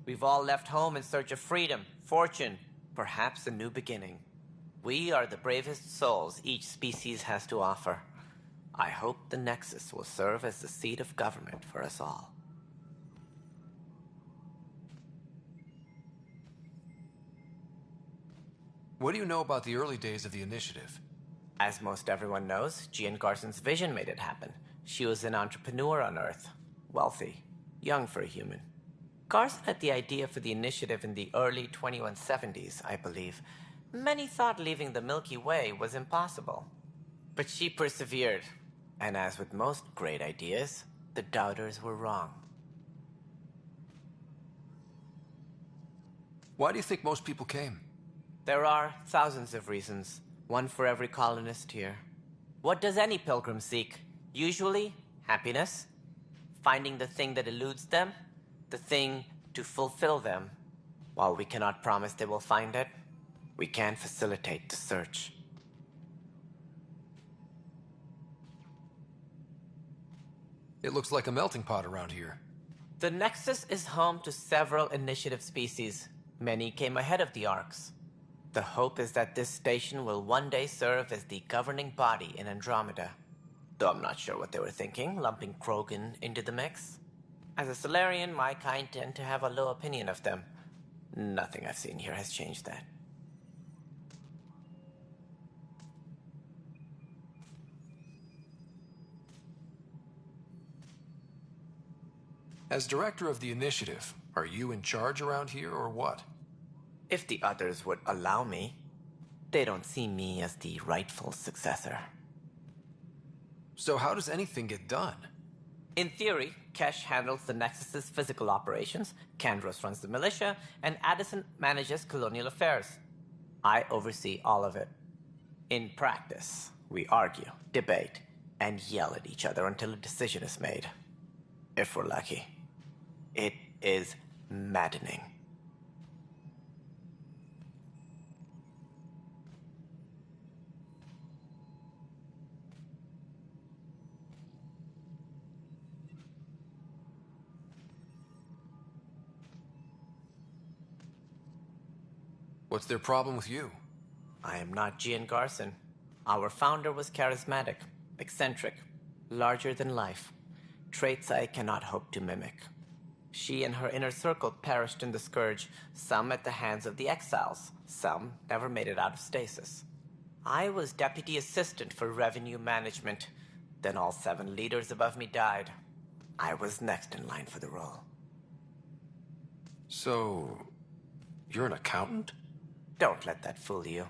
We've all left home in search of freedom, fortune, perhaps a new beginning. We are the bravest souls each species has to offer. I hope the Nexus will serve as the seat of government for us all. What do you know about the early days of the initiative? As most everyone knows, Gian Garson's vision made it happen. She was an entrepreneur on Earth. Wealthy. Young for a human. Garson had the idea for the initiative in the early 2170s, I believe. Many thought leaving the Milky Way was impossible. But she persevered. And as with most great ideas, the doubters were wrong. Why do you think most people came? There are thousands of reasons. One for every colonist here. What does any pilgrim seek? Usually, happiness. Finding the thing that eludes them. The thing to fulfill them. While we cannot promise they will find it, we can facilitate the search. It looks like a melting pot around here. The Nexus is home to several initiative species. Many came ahead of the Arks. The hope is that this station will one day serve as the governing body in Andromeda. Though I'm not sure what they were thinking, lumping Krogan into the mix. As a Solarian, my kind tend to have a low opinion of them. Nothing I've seen here has changed that. As director of the initiative, are you in charge around here or what? If the others would allow me, they don't see me as the rightful successor. So how does anything get done? In theory, Kesh handles the Nexus's physical operations, Kandros runs the militia, and Addison manages colonial affairs. I oversee all of it. In practice, we argue, debate, and yell at each other until a decision is made. If we're lucky. It is maddening. What's their problem with you? I am not Gian Garson. Our founder was charismatic, eccentric, larger than life. Traits I cannot hope to mimic. She and her inner circle perished in the Scourge, some at the hands of the Exiles, some never made it out of stasis. I was deputy assistant for revenue management. Then all 7 leaders above me died. I was next in line for the role. So, you're an accountant? Don't let that fool you.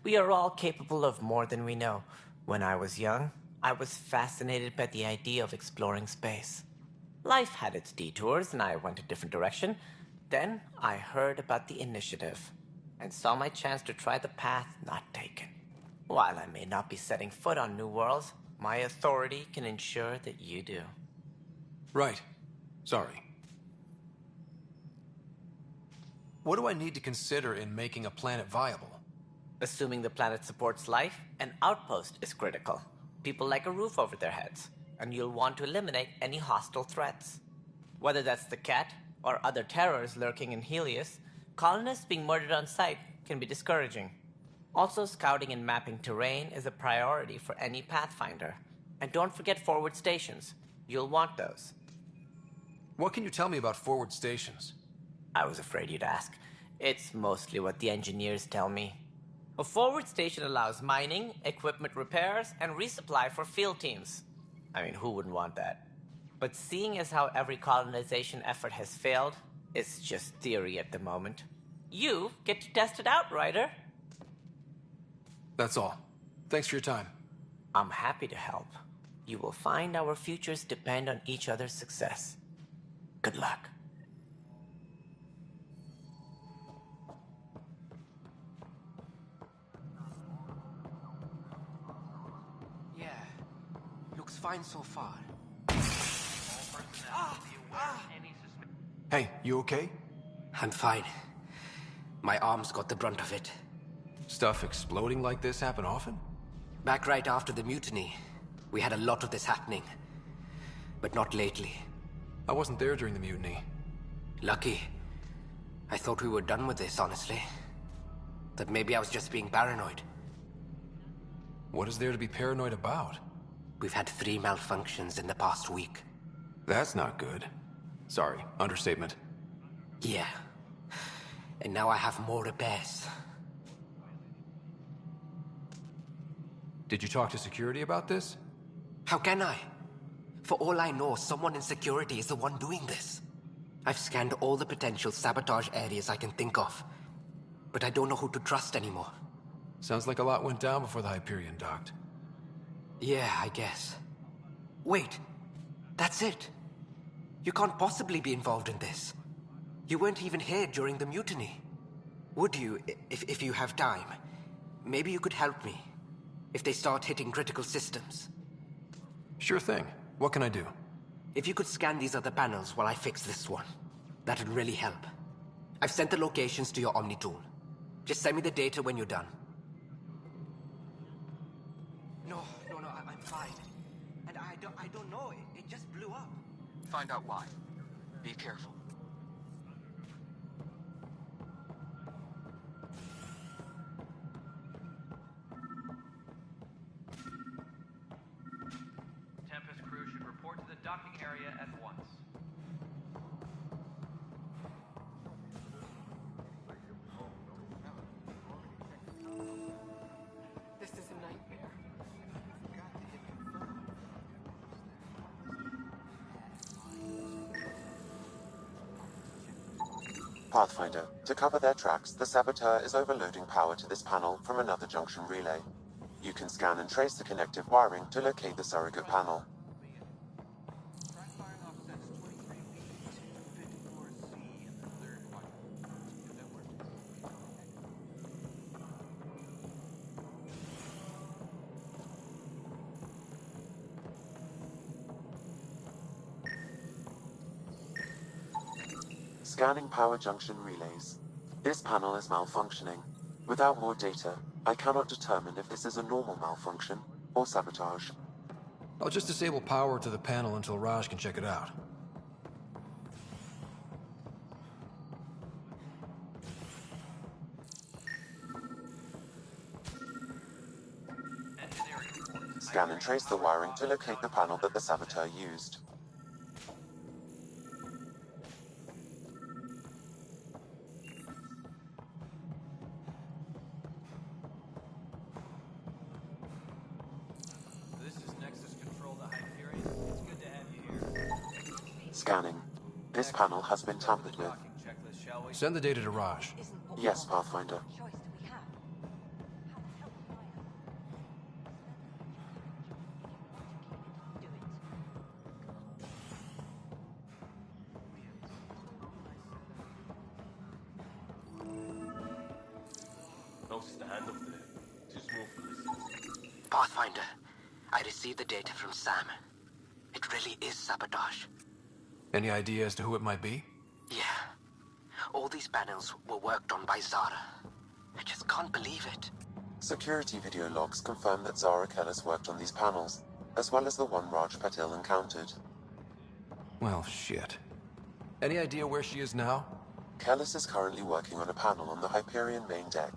We are all capable of more than we know. When I was young, I was fascinated by the idea of exploring space. Life had its detours, and I went a different direction. Then I heard about the initiative, and saw my chance to try the path not taken. While I may not be setting foot on new worlds, my authority can ensure that you do. Right. Sorry. What do I need to consider in making a planet viable? Assuming the planet supports life, an outpost is critical. People like a roof over their heads, and you'll want to eliminate any hostile threats. Whether that's the cat or other terrors lurking in Helios, colonists being murdered on sight can be discouraging. Also, scouting and mapping terrain is a priority for any Pathfinder. And don't forget forward stations. You'll want those. What can you tell me about forward stations? I was afraid you'd ask. It's mostly what the engineers tell me. A forward station allows mining, equipment repairs, and resupply for field teams. I mean, who wouldn't want that? But seeing as how every colonization effort has failed, it's just theory at the moment. You get to test it out, Ryder. That's all. Thanks for your time. I'm happy to help. You will find our futures depend on each other's success. Good luck. Yeah, looks fine so far. Hey, you okay? I'm fine. My arms got the brunt of it. Stuff exploding like this happen often? Back right after the mutiny, we had a lot of this happening. But not lately. I wasn't there during the mutiny. Lucky. I thought we were done with this, honestly. That maybe I was just being paranoid. What is there to be paranoid about? We've had 3 malfunctions in the past week. That's not good. Sorry, understatement. Yeah. And now I have more repairs. Did you talk to security about this? How can I? For all I know, someone in security is the one doing this. I've scanned all the potential sabotage areas I can think of. But I don't know who to trust anymore. Sounds like a lot went down before the Hyperion docked. Yeah, I guess. Wait. That's it. You can't possibly be involved in this. You weren't even here during the mutiny. Would you, if you have time? Maybe you could help me. If they start hitting critical systems. Sure thing. What can I do? If you could scan these other panels while I fix this one, that'd really help. I've sent the locations to your Omni tool. Just send me the data when you're done. No, I'm fine. And I don't know, it just blew up. Find out why. Be careful. Tempest crew should report to the docking area at once. This is a nightmare. Pathfinder, to cover their tracks, the saboteur is overloading power to this panel from another junction relay. You can scan and trace the connective wiring to locate the surrogate panel. Scanning power junction relays. This panel is malfunctioning. Without more data, I cannot determine if this is a normal malfunction or sabotage. I'll just disable power to the panel until Raj can check it out. Scan and trace the wiring to locate the panel that the saboteur used. This is Nexus Control to Hyperion. It's good to have you here. Scanning. This panel has been tampered with. Checklist, shall we? Send the data to Raj. Yes, Pathfinder. Notice the hand up there. Too small for this. Pathfinder, I received the data from Sam. It really is sabotage. Any idea as to who it might be? Yeah. All these panels were worked on by Zara. I just can't believe it. Security video logs confirm that Zara Kellis worked on these panels, as well as the one Raj Patil encountered. Well, shit. Any idea where she is now? Kellis is currently working on a panel on the Hyperion main deck.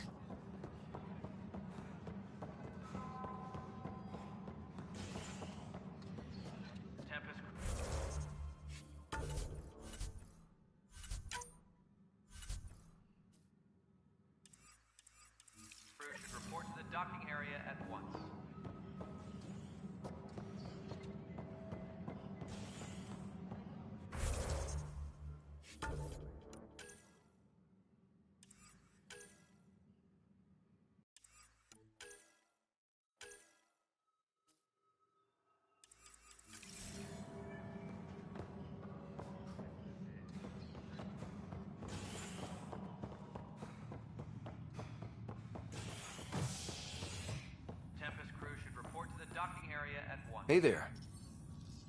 Crew should report to the docking area at once. Tempest crew should report to the docking area at once. Hey there.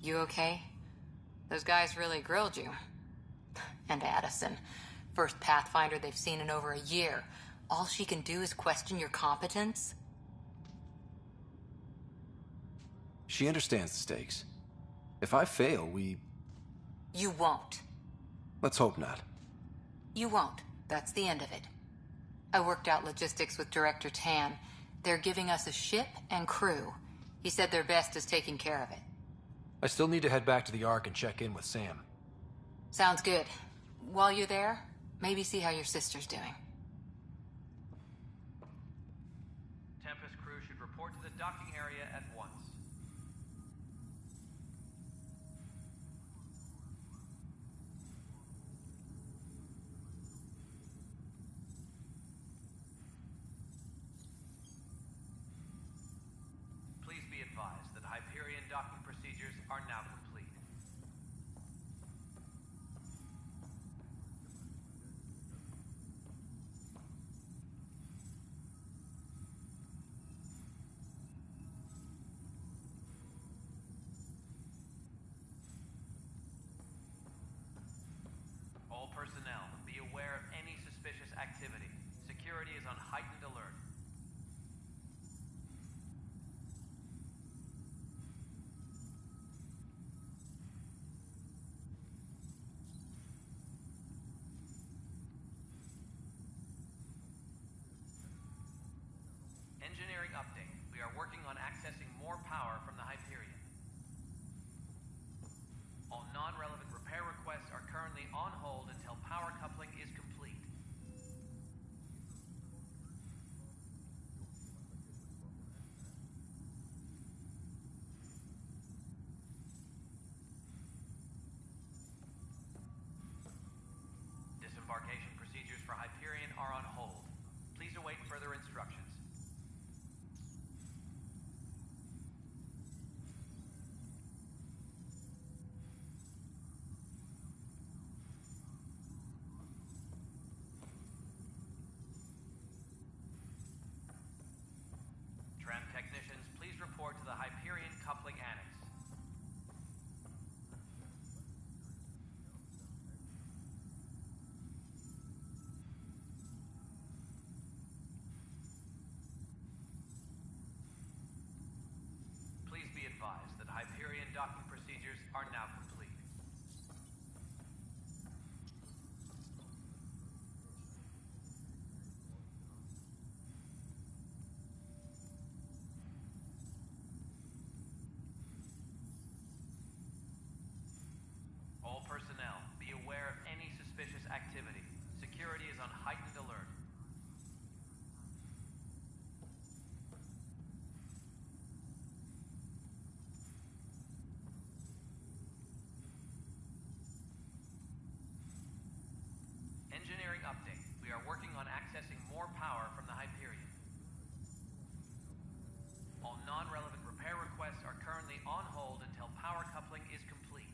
You okay? Those guys really grilled you. And Addison. First Pathfinder they've seen in over a year. All she can do is question your competence? She understands the stakes. If I fail, You won't. let's hope not. You won't. That's the end of it. I worked out logistics with Director Tan. They're giving us a ship and crew. He said their best is taking care of it. I still need to head back to the Ark and check in with Sam. Sounds good. While you're there, maybe see how your sister's doing. Tempest crew should report to the docking area at once. Please be advised that Hyperion docking procedures are now complete. All personnel, be aware of any suspicious activity. Security is on heightened alert. Engineering update. We are working on accessing more power from the Hyperion. All non-relevant repair requests are currently on hold until power coupling is complete. Disembarkation on heightened alert. Engineering update. We are working on accessing more power from the Hyperion. All non-relevant repair requests are currently on hold until power coupling is complete.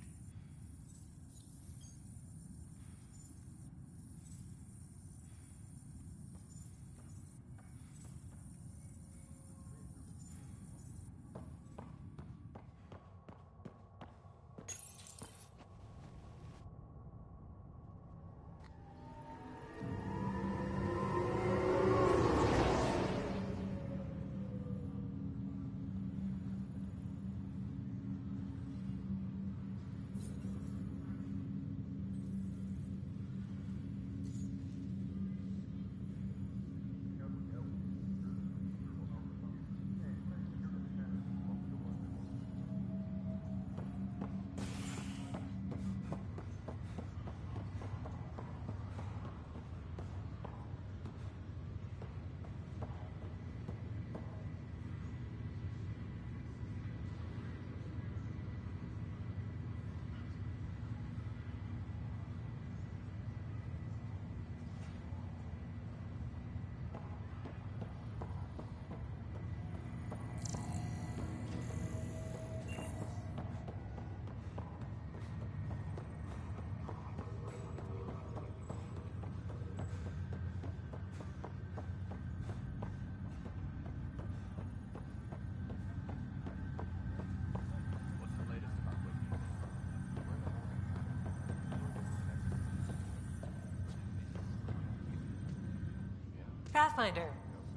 Pathfinder,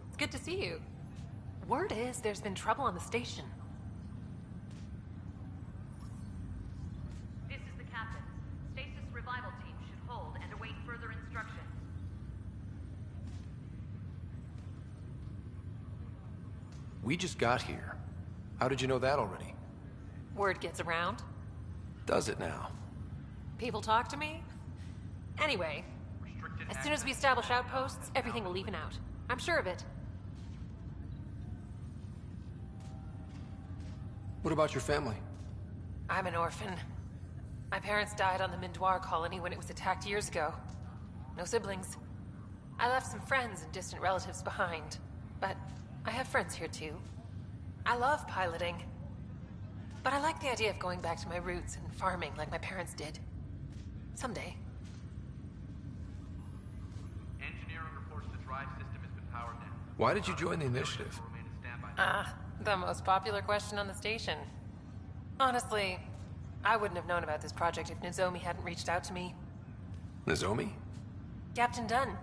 it's good to see you. Word is there's been trouble on the station. This is the captain. Stasis revival team should hold and await further instructions. We just got here. How did you know that already? Word gets around. Does it now? People talk to me. Anyway, as soon as we establish outposts, everything will even out. I'm sure of it. What about your family? I'm an orphan. My parents died on the Mindoir colony when it was attacked years ago. No siblings. I left some friends and distant relatives behind, but I have friends here too. I love piloting, but I like the idea of going back to my roots and farming like my parents did. Someday. Engineering reports the drive system has been powered down. Why did you join the initiative? The most popular question on the station. Honestly, I wouldn't have known about this project if Nozomi hadn't reached out to me. Nozomi? Captain Dunn.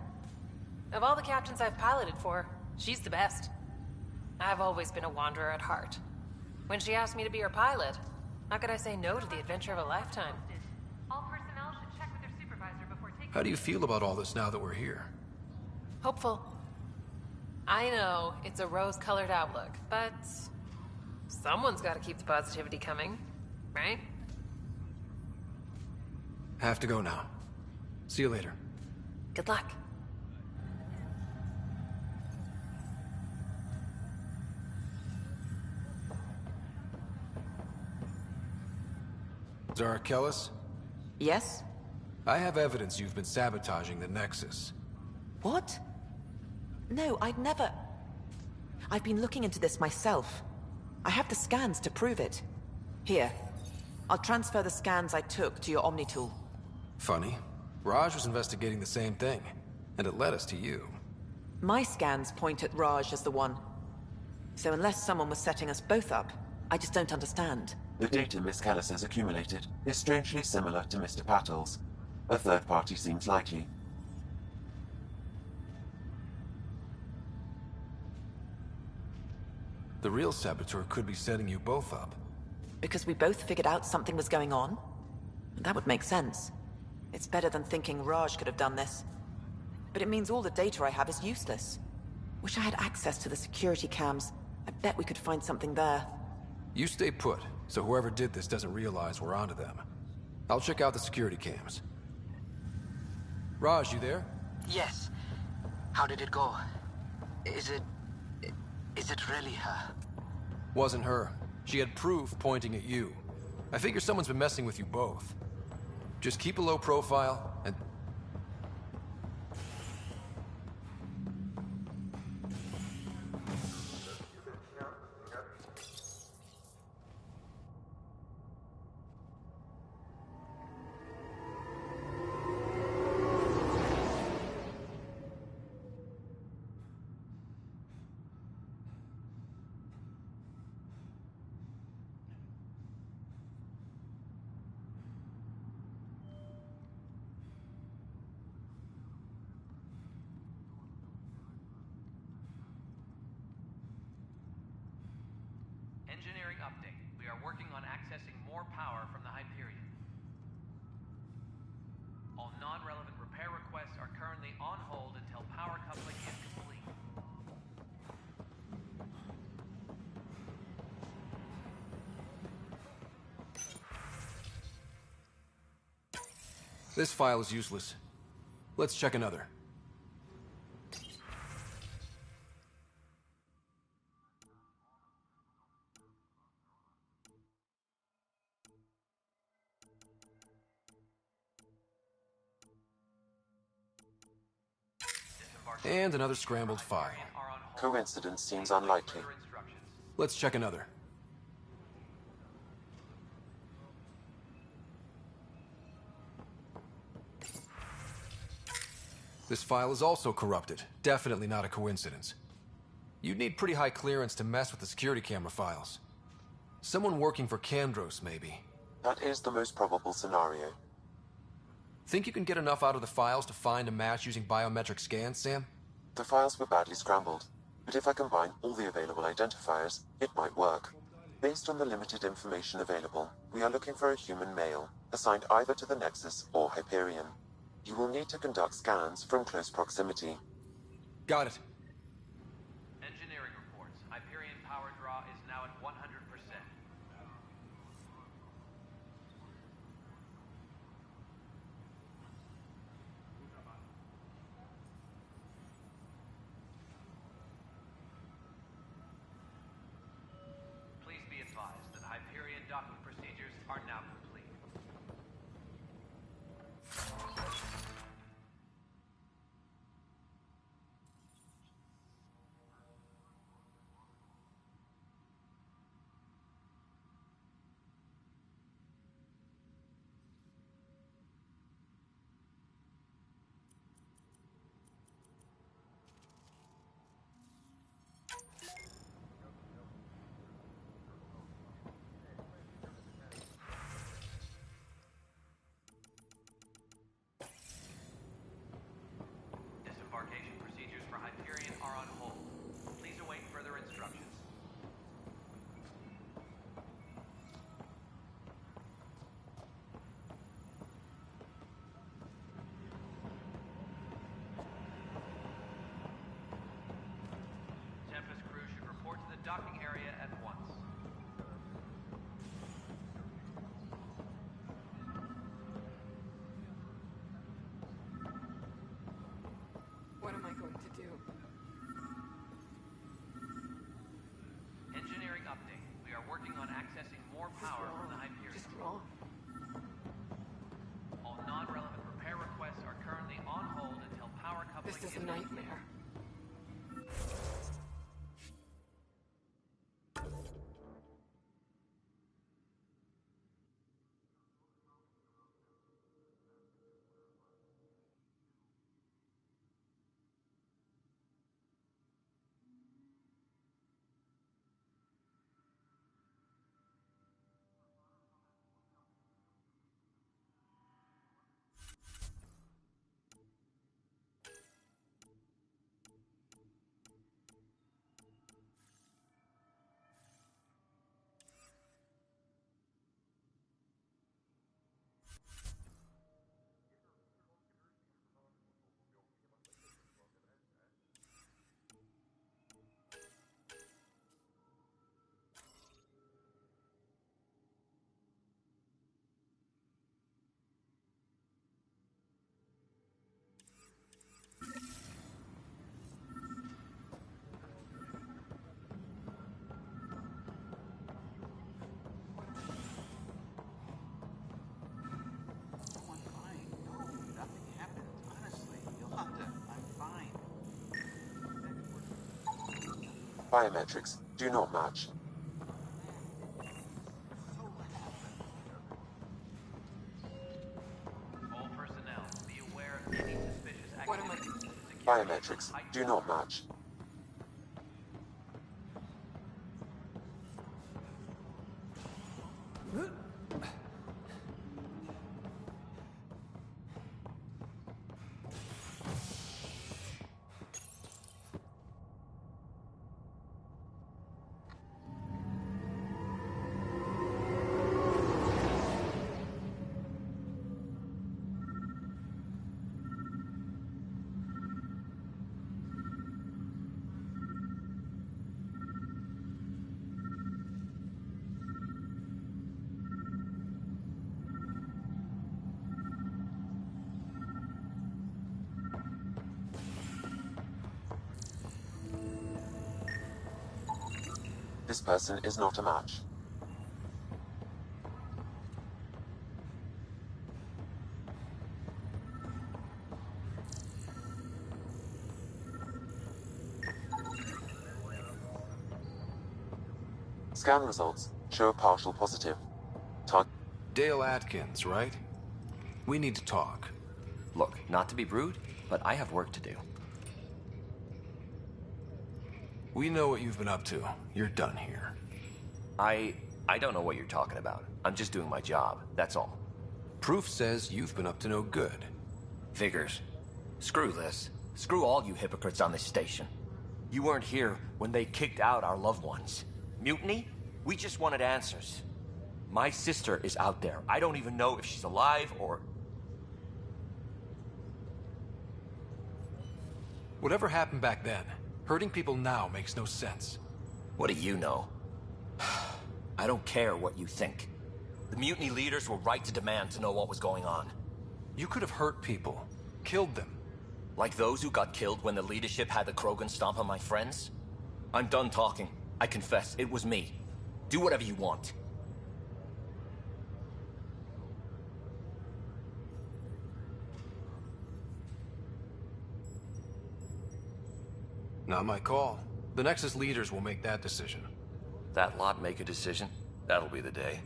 Of all the captains I've piloted for, she's the best. I've always been a wanderer at heart. When she asked me to be her pilot, how could I say no to the adventure of a lifetime? All personnel should check with their supervisor before taking... How do you feel about all this now that we're here? Hopeful. I know it's a rose-colored outlook, but someone's got to keep the positivity coming, right? Have to go now. See you later. Good luck. Zara Kellis? Yes? I have evidence you've been sabotaging the Nexus. What? No, I'd never... I've been looking into this myself. I have the scans to prove it. Here. I'll transfer the scans I took to your Omni tool. Funny. Raj was investigating the same thing, and it led us to you. My scans point at Raj as the one. So unless someone was setting us both up, I just don't understand. The data Miss Callis has accumulated is strangely similar to Mr. Patel's. A third party seems likely. The real saboteur could be setting you both up. Because we both figured out something was going on? That would make sense. It's better than thinking Raj could have done this. But it means all the data I have is useless. Wish I had access to the security cams. I bet we could find something there. You stay put, so whoever did this doesn't realize we're onto them. I'll check out the security cams. Raj, you there? Yes. How did it go? Is it... Is it really her? Wasn't her. She had proof pointing at you. I figure someone's been messing with you both. Just keep a low profile and... Engineering update. We are working on accessing more power from the Hyperion. All non-relevant repair requests are currently on hold until power coupling is complete. This file is useless. Let's check another. And another scrambled file. Coincidence seems unlikely. Let's check another. This file is also corrupted. Definitely not a coincidence. You'd need pretty high clearance to mess with the security camera files. Someone working for Kandros, maybe. That is the most probable scenario. Think you can get enough out of the files to find a match using biometric scans, Sam? The files were badly scrambled, but if I combine all the available identifiers, it might work. Based on the limited information available, we are looking for a human male, assigned either to the Nexus or Hyperion. You will need to conduct scans from close proximity. Got it. Engineering reports. Hyperion power draw is now at 100%. Please be advised that Hyperion docking procedures are now complete. Disembarkation procedures for Hyperion are on hold. Please await further instructions. Tempest crew should report to the docking area at once. What am I going to do? Engineering update. We are working on accessing more power from the Hyperion. Just wrong. All non-relevant repair requests are currently on hold until power coupling This is a nightmare. Biometrics do not match. All personnel, be aware of any suspicious activity. Biometrics do not match. This person is not a match. Scan results show a partial positive. Dale Atkins, right? We need to talk. Look, not to be rude, but I have work to do. We know what you've been up to. You're done here. I don't know what you're talking about. I'm just doing my job, that's all. Proof says you've been up to no good. Figures. Screw this. Screw all you hypocrites on this station. You weren't here when they kicked out our loved ones. Mutiny? We just wanted answers. My sister is out there. I don't even know if she's alive or... Whatever happened back then, hurting people now makes no sense. What do you know? I don't care what you think. The mutiny leaders were right to demand to know what was going on. You could have hurt people, killed them. Like those who got killed when the leadership had the Krogan stomp on my friends? I'm done talking. I confess, it was me. Do whatever you want. Not my call. The Nexus leaders will make that decision. That lot make a decision? That'll be the day.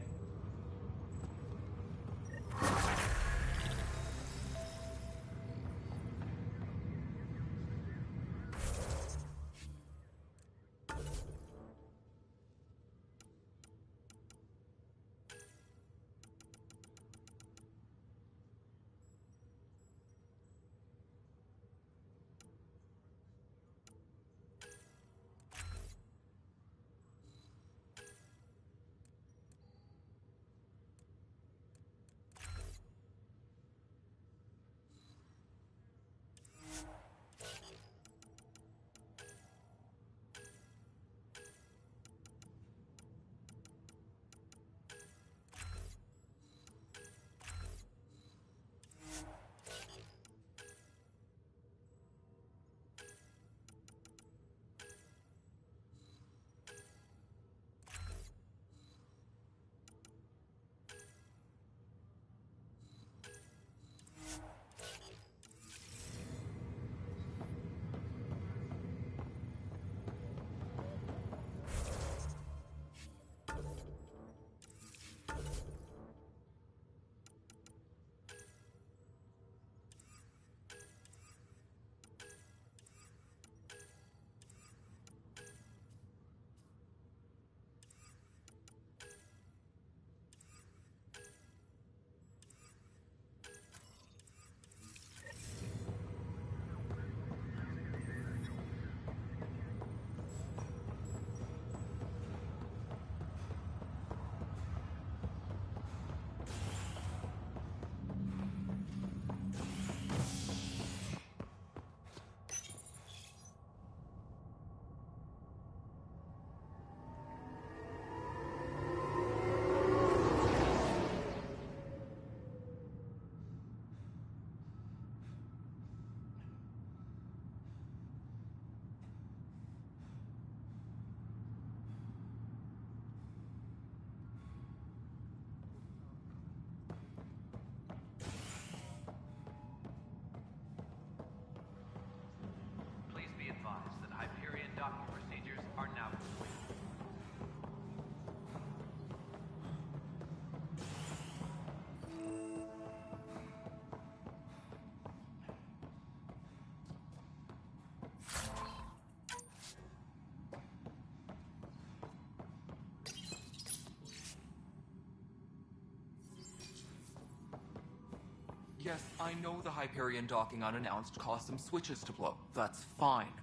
Yes, I know the Hyperion docking unannounced caused some switches to blow. That's fine.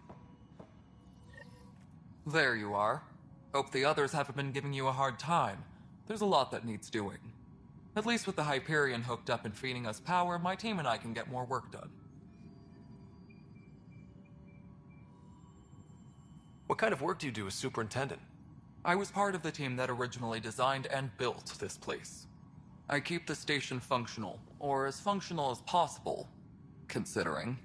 There you are. Hope the others haven't been giving you a hard time. There's a lot that needs doing. At least with the Hyperion hooked up and feeding us power, my team and I can get more work done. What kind of work do you do as superintendent? I was part of the team that originally designed and built this place. I keep the station functional, or as functional as possible, considering.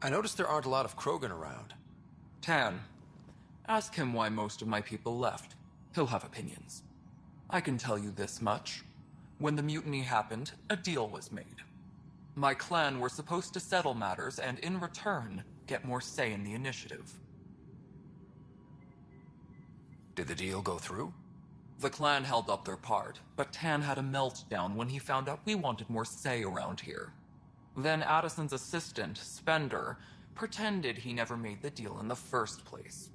I noticed there aren't a lot of Krogan around. Tan. Ask him why most of my people left. He'll have opinions. I can tell you this much. When the mutiny happened, a deal was made. My clan were supposed to settle matters and, in return, get more say in the initiative. Did the deal go through? The clan held up their part, but Tan had a meltdown when he found out we wanted more say around here. Then Addison's assistant, Spender, pretended he never made the deal in the first place.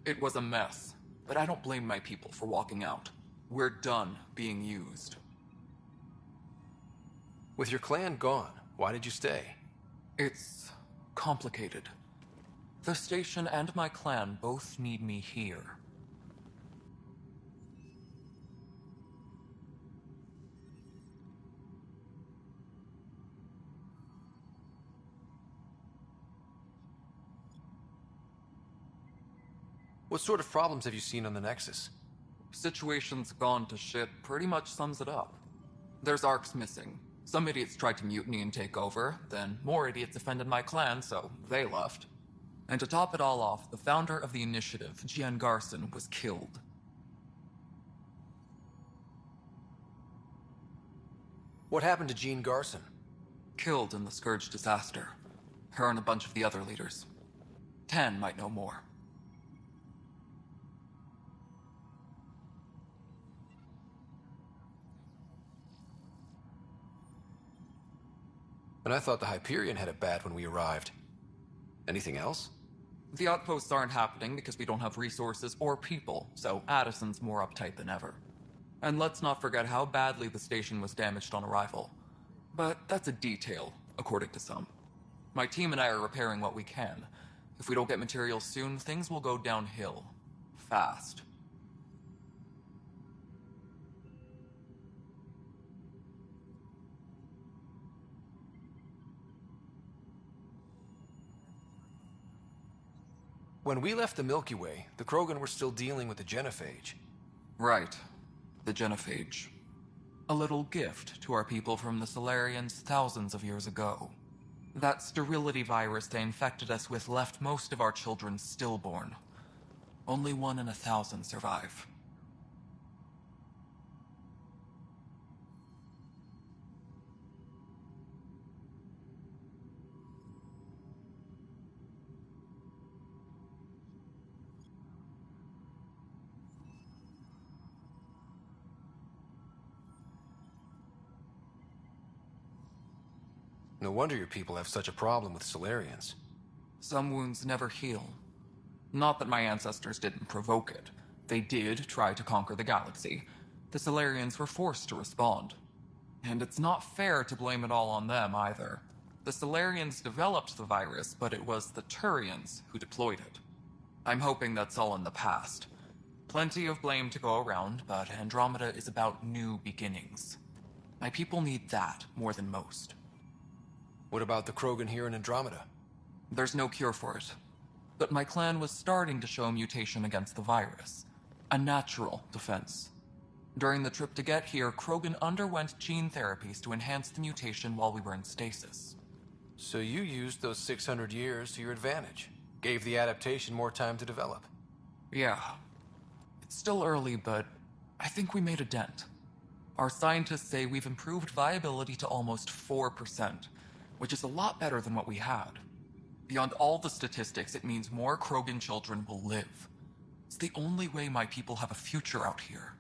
It was a mess, but I don't blame my people for walking out. We're done being used. With your clan gone, why did you stay? It's complicated. The station and my clan both need me here. What sort of problems have you seen on the Nexus? Situation's gone to shit pretty much sums it up. There's arcs missing. Some idiots tried to mutiny and take over, then more idiots offended my clan, so they left. And to top it all off, the founder of the initiative, Gian Garson, was killed. What happened to Jean Garson? Killed in the Scourge disaster. Her and a bunch of the other leaders. Tan might know more. And I thought the Hyperion had it bad when we arrived. Anything else? The outposts aren't happening because we don't have resources or people, so Addison's more uptight than ever. And let's not forget how badly the station was damaged on arrival. But that's a detail, according to some. My team and I are repairing what we can. If we don't get materials soon, things will go downhill. Fast. When we left the Milky Way, the Krogan were still dealing with the genophage. Right. The genophage. A little gift to our people from the Solarians thousands of years ago. That sterility virus they infected us with left most of our children stillborn. Only 1 in 1,000 survive. No wonder your people have such a problem with Solarians. Some wounds never heal. Not that my ancestors didn't provoke it. They did try to conquer the galaxy. The Solarians were forced to respond. And it's not fair to blame it all on them, either. The Solarians developed the virus, but it was the Turians who deployed it. I'm hoping that's all in the past. Plenty of blame to go around, but Andromeda is about new beginnings. My people need that more than most. What about the Krogan here in Andromeda? There's no cure for it. But my clan was starting to show mutation against the virus. A natural defense. During the trip to get here, Krogan underwent gene therapies to enhance the mutation while we were in stasis. So you used those 600 years to your advantage. Gave the adaptation more time to develop. Yeah. It's still early, but I think we made a dent. Our scientists say we've improved viability to almost 4%, which is a lot better than what we had. Beyond all the statistics, it means more Krogan children will live. It's the only way my people have a future out here.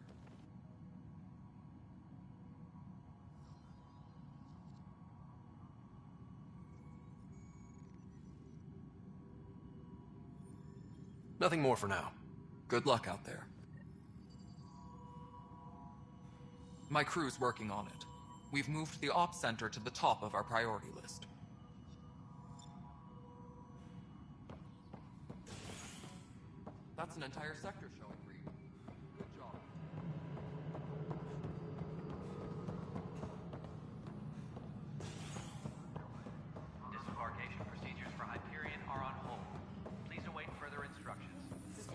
Nothing more for now. Good luck out there. My crew's working on it. We've moved the ops center to the top of our priority list. That's an entire sector showing green. Good job. Disembarkation procedures for Hyperion are on hold. Please await further instructions.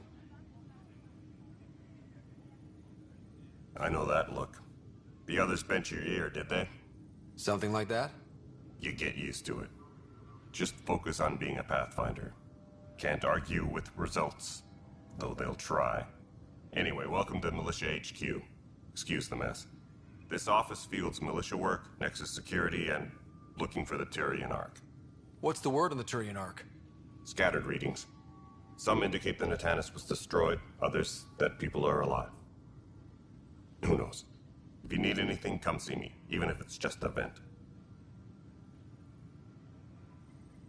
I know that look. The others bent your ear, did they? Something like that? You get used to it. Just focus on being a Pathfinder. Can't argue with results, though they'll try. Anyway, welcome to Militia HQ. Excuse the mess. This office fields militia work, Nexus security, and looking for the Turian Ark. What's the word on the Turian Ark? Scattered readings. Some indicate the Natanus was destroyed, others that people are alive. Who knows? If you need anything, come see me, even if it's just a vent.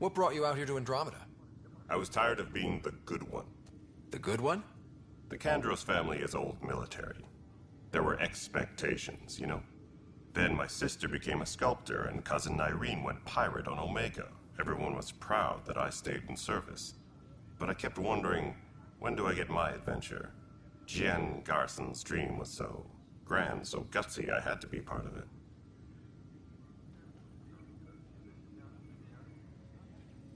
What brought you out here to Andromeda? I was tired of being the good one. The good one? The Kandros family is old military. There were expectations, you know. Then my sister became a sculptor and cousin Irene went pirate on Omega. Everyone was proud that I stayed in service. But I kept wondering, when do I get my adventure? Jian Garson's dream was so grand, so gutsy, I had to be part of it.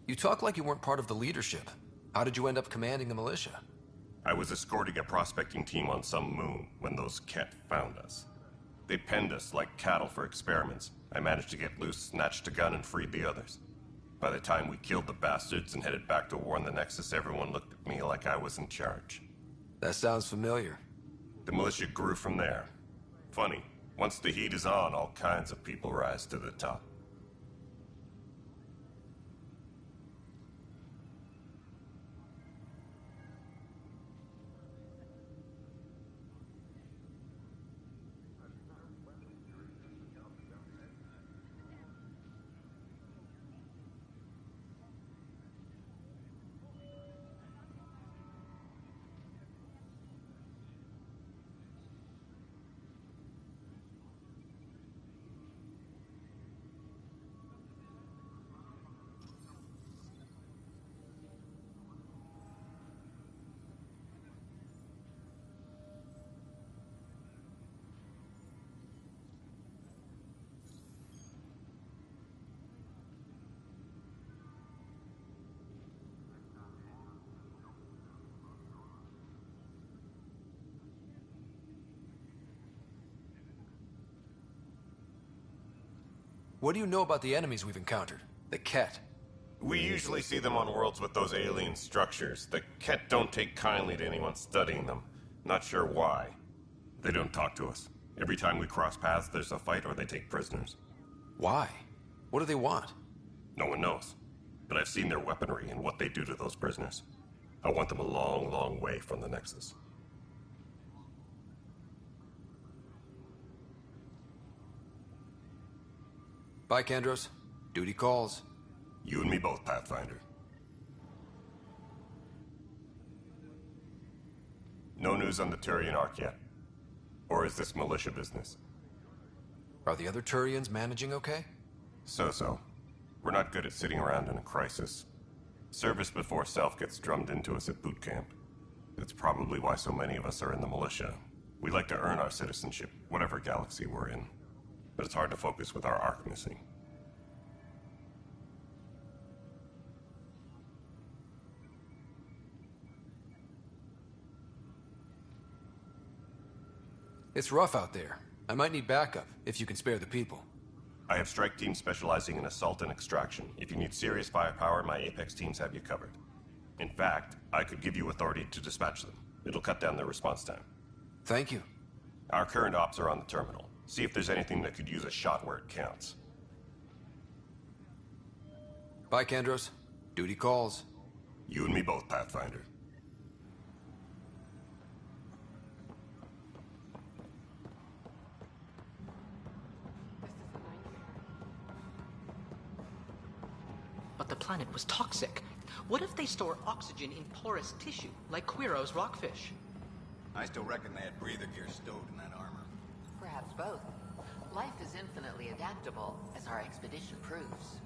You talk like you weren't part of the leadership. How did you end up commanding the militia? I was escorting a prospecting team on some moon when those Ket found us. They penned us like cattle for experiments. I managed to get loose, snatched a gun, and freed the others. By the time we killed the bastards and headed back to warn the Nexus, everyone looked at me like I was in charge. That sounds familiar. The militia grew from there. Funny, once the heat is on, all kinds of people rise to the top. What do you know about the enemies we've encountered? The Ket? We usually see them on worlds with those alien structures. The Ket don't take kindly to anyone studying them. Not sure why. They don't talk to us. Every time we cross paths, there's a fight or they take prisoners. Why? What do they want? No one knows. But I've seen their weaponry and what they do to those prisoners. I want them a long, long way from the Nexus. Bye, Kandros. Duty calls. You and me both, Pathfinder. No news on the Turian Ark yet? Or is this militia business? Are the other Turians managing okay? So-so. We're not good at sitting around in a crisis. Service before self gets drummed into us at boot camp. That's probably why so many of us are in the militia. We like to earn our citizenship, whatever galaxy we're in. But it's hard to focus with our arc missing. It's rough out there. I might need backup, if you can spare the people. I have strike teams specializing in assault and extraction. If you need serious firepower, my Apex teams have you covered. In fact, I could give you authority to dispatch them. It'll cut down their response time. Thank you. Our current ops are on the terminal. See if there's anything that could use a shot where it counts. Bye, Kandros. Duty calls. You and me both, Pathfinder. But the planet was toxic. What if they store oxygen in porous tissue, like Quiro's rockfish? I still reckon they had breather gear stowed in that armor. Perhaps both. Life is infinitely adaptable, as our expedition proves.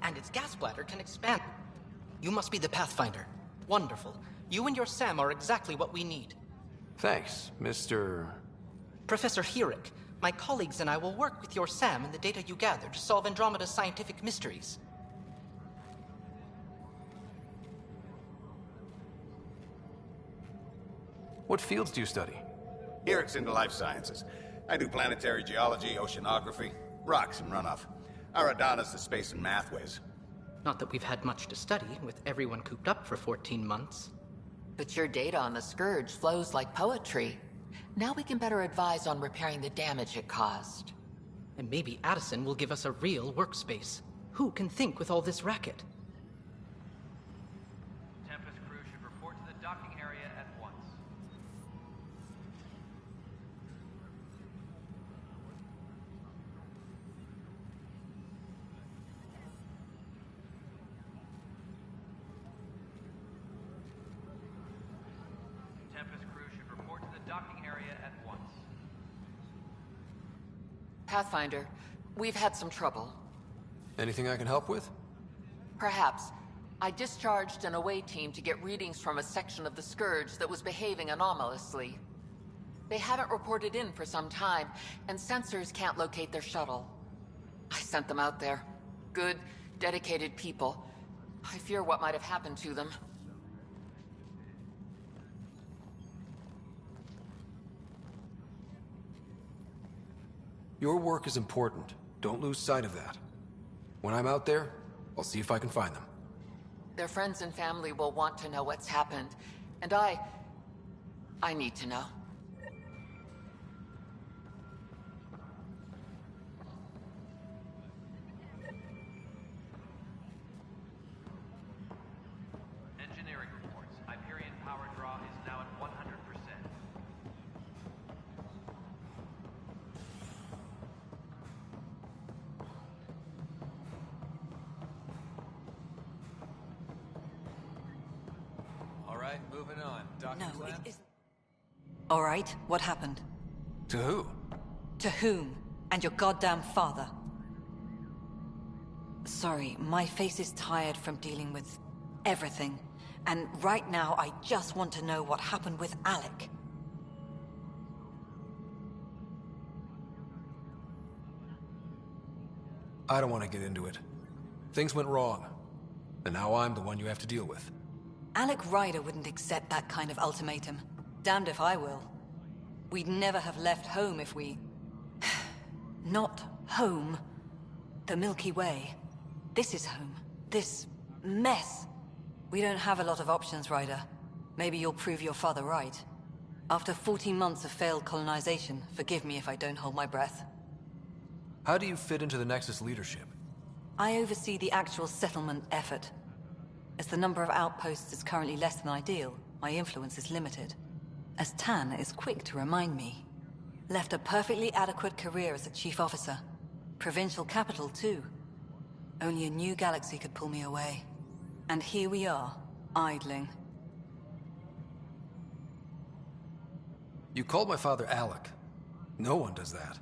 And its gas bladder can expand. You must be the Pathfinder. Wonderful. You and your Sam are exactly what we need. Thanks, Mr. Professor Herrick, my colleagues and I will work with your Sam and the data you gather to solve Andromeda's scientific mysteries. What fields do you study? Herrick's into life sciences. I do planetary geology, oceanography, rocks and runoff. Aradana's the space and math whiz. Not that we've had much to study, with everyone cooped up for 14 months. But your data on the Scourge flows like poetry. Now we can better advise on repairing the damage it caused. And maybe Addison will give us a real workspace. Who can think with all this racket? Tempest crew should report to the docking area at once. Tempest crew should report to the docking area at once. Pathfinder, we've had some trouble. Anything I can help with? Perhaps. I discharged an away team to get readings from a section of the Scourge that was behaving anomalously. They haven't reported in for some time, and sensors can't locate their shuttle. I sent them out there. Good, dedicated people. I fear what might have happened to them. Your work is important. Don't lose sight of that. When I'm out there, I'll see if I can find them. Their friends and family will want to know what's happened, and I need to know. Engineering reports. Hyperion power draw is now at 100%. Alright, moving on. Docking No, plan? it isn't. All right, what happened? To who? To whom? And your goddamn father. Sorry, my face is tired from dealing with everything. And right now, I just want to know what happened with Alec. I don't want to get into it. Things went wrong. And now I'm the one you have to deal with. Alec Ryder wouldn't accept that kind of ultimatum. Damned if I will. We'd never have left home if we... Not home. The Milky Way. This is home. This mess. We don't have a lot of options, Ryder. Maybe you'll prove your father right. After 14 months of failed colonization, forgive me if I don't hold my breath. How do you fit into the Nexus leadership? I oversee the actual settlement effort. As the number of outposts is currently less than ideal, my influence is limited. As Tan is quick to remind me. Left a perfectly adequate career as a chief officer. Provincial capital, too. Only a new galaxy could pull me away. And here we are, idling. You called my father Alec. No one does that.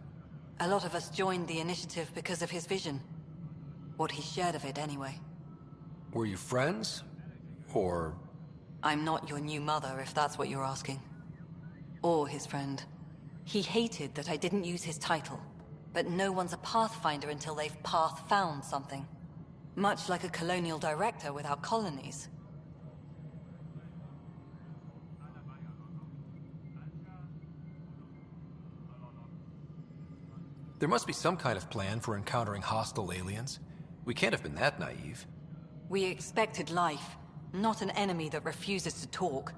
A lot of us joined the initiative because of his vision. What he shared of it, anyway. Were you friends? Or... I'm not your new mother, if that's what you're asking. Or his friend. He hated that I didn't use his title. But no one's a Pathfinder until they've path-found something. Much like a colonial director with our colonies. There must be some kind of plan for encountering hostile aliens. We can't have been that naive. We expected life, not an enemy that refuses to talk.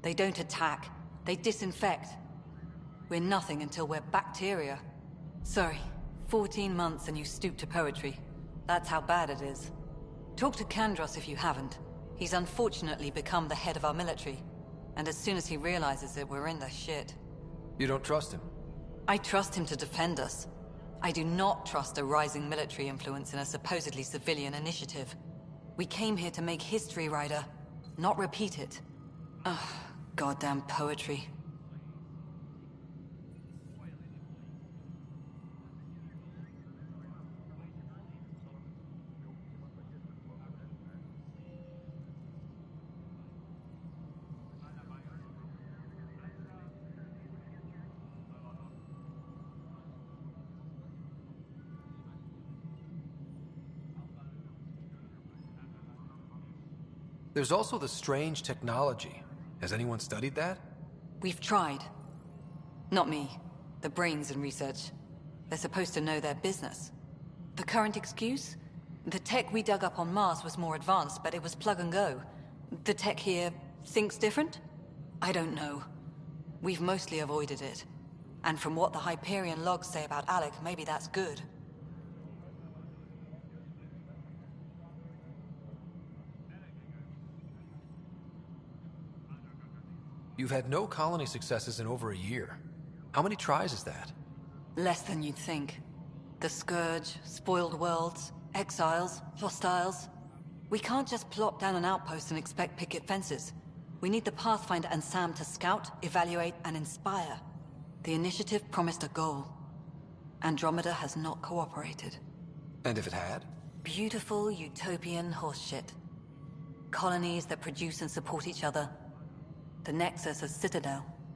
They don't attack, they disinfect. We're nothing until we're bacteria. Sorry, 14 months and you stoop to poetry. That's how bad it is. Talk to Kandros if you haven't. He's unfortunately become the head of our military. And as soon as he realizes it, we're in the shit. You don't trust him? I trust him to defend us. I do not trust a rising military influence in a supposedly civilian initiative. We came here to make history, Ryder, not repeat it. Ugh, goddamn poetry. There's also the strange technology. Has anyone studied that? We've tried. Not me. The brains in research. They're supposed to know their business. The current excuse? The tech we dug up on Mars was more advanced, but it was plug and go. The tech here thinks different? I don't know. We've mostly avoided it. And from what the Hyperion logs say about Alec, maybe that's good. You've had no colony successes in over a year. How many tries is that? Less than you'd think. The Scourge, spoiled worlds, exiles, hostiles. We can't just plop down an outpost and expect picket fences. We need the Pathfinder and Sam to scout, evaluate, and inspire. The initiative promised a goal. Andromeda has not cooperated. And if it had? Beautiful utopian horseshit. Colonies that produce and support each other. The Nexus as Citadel.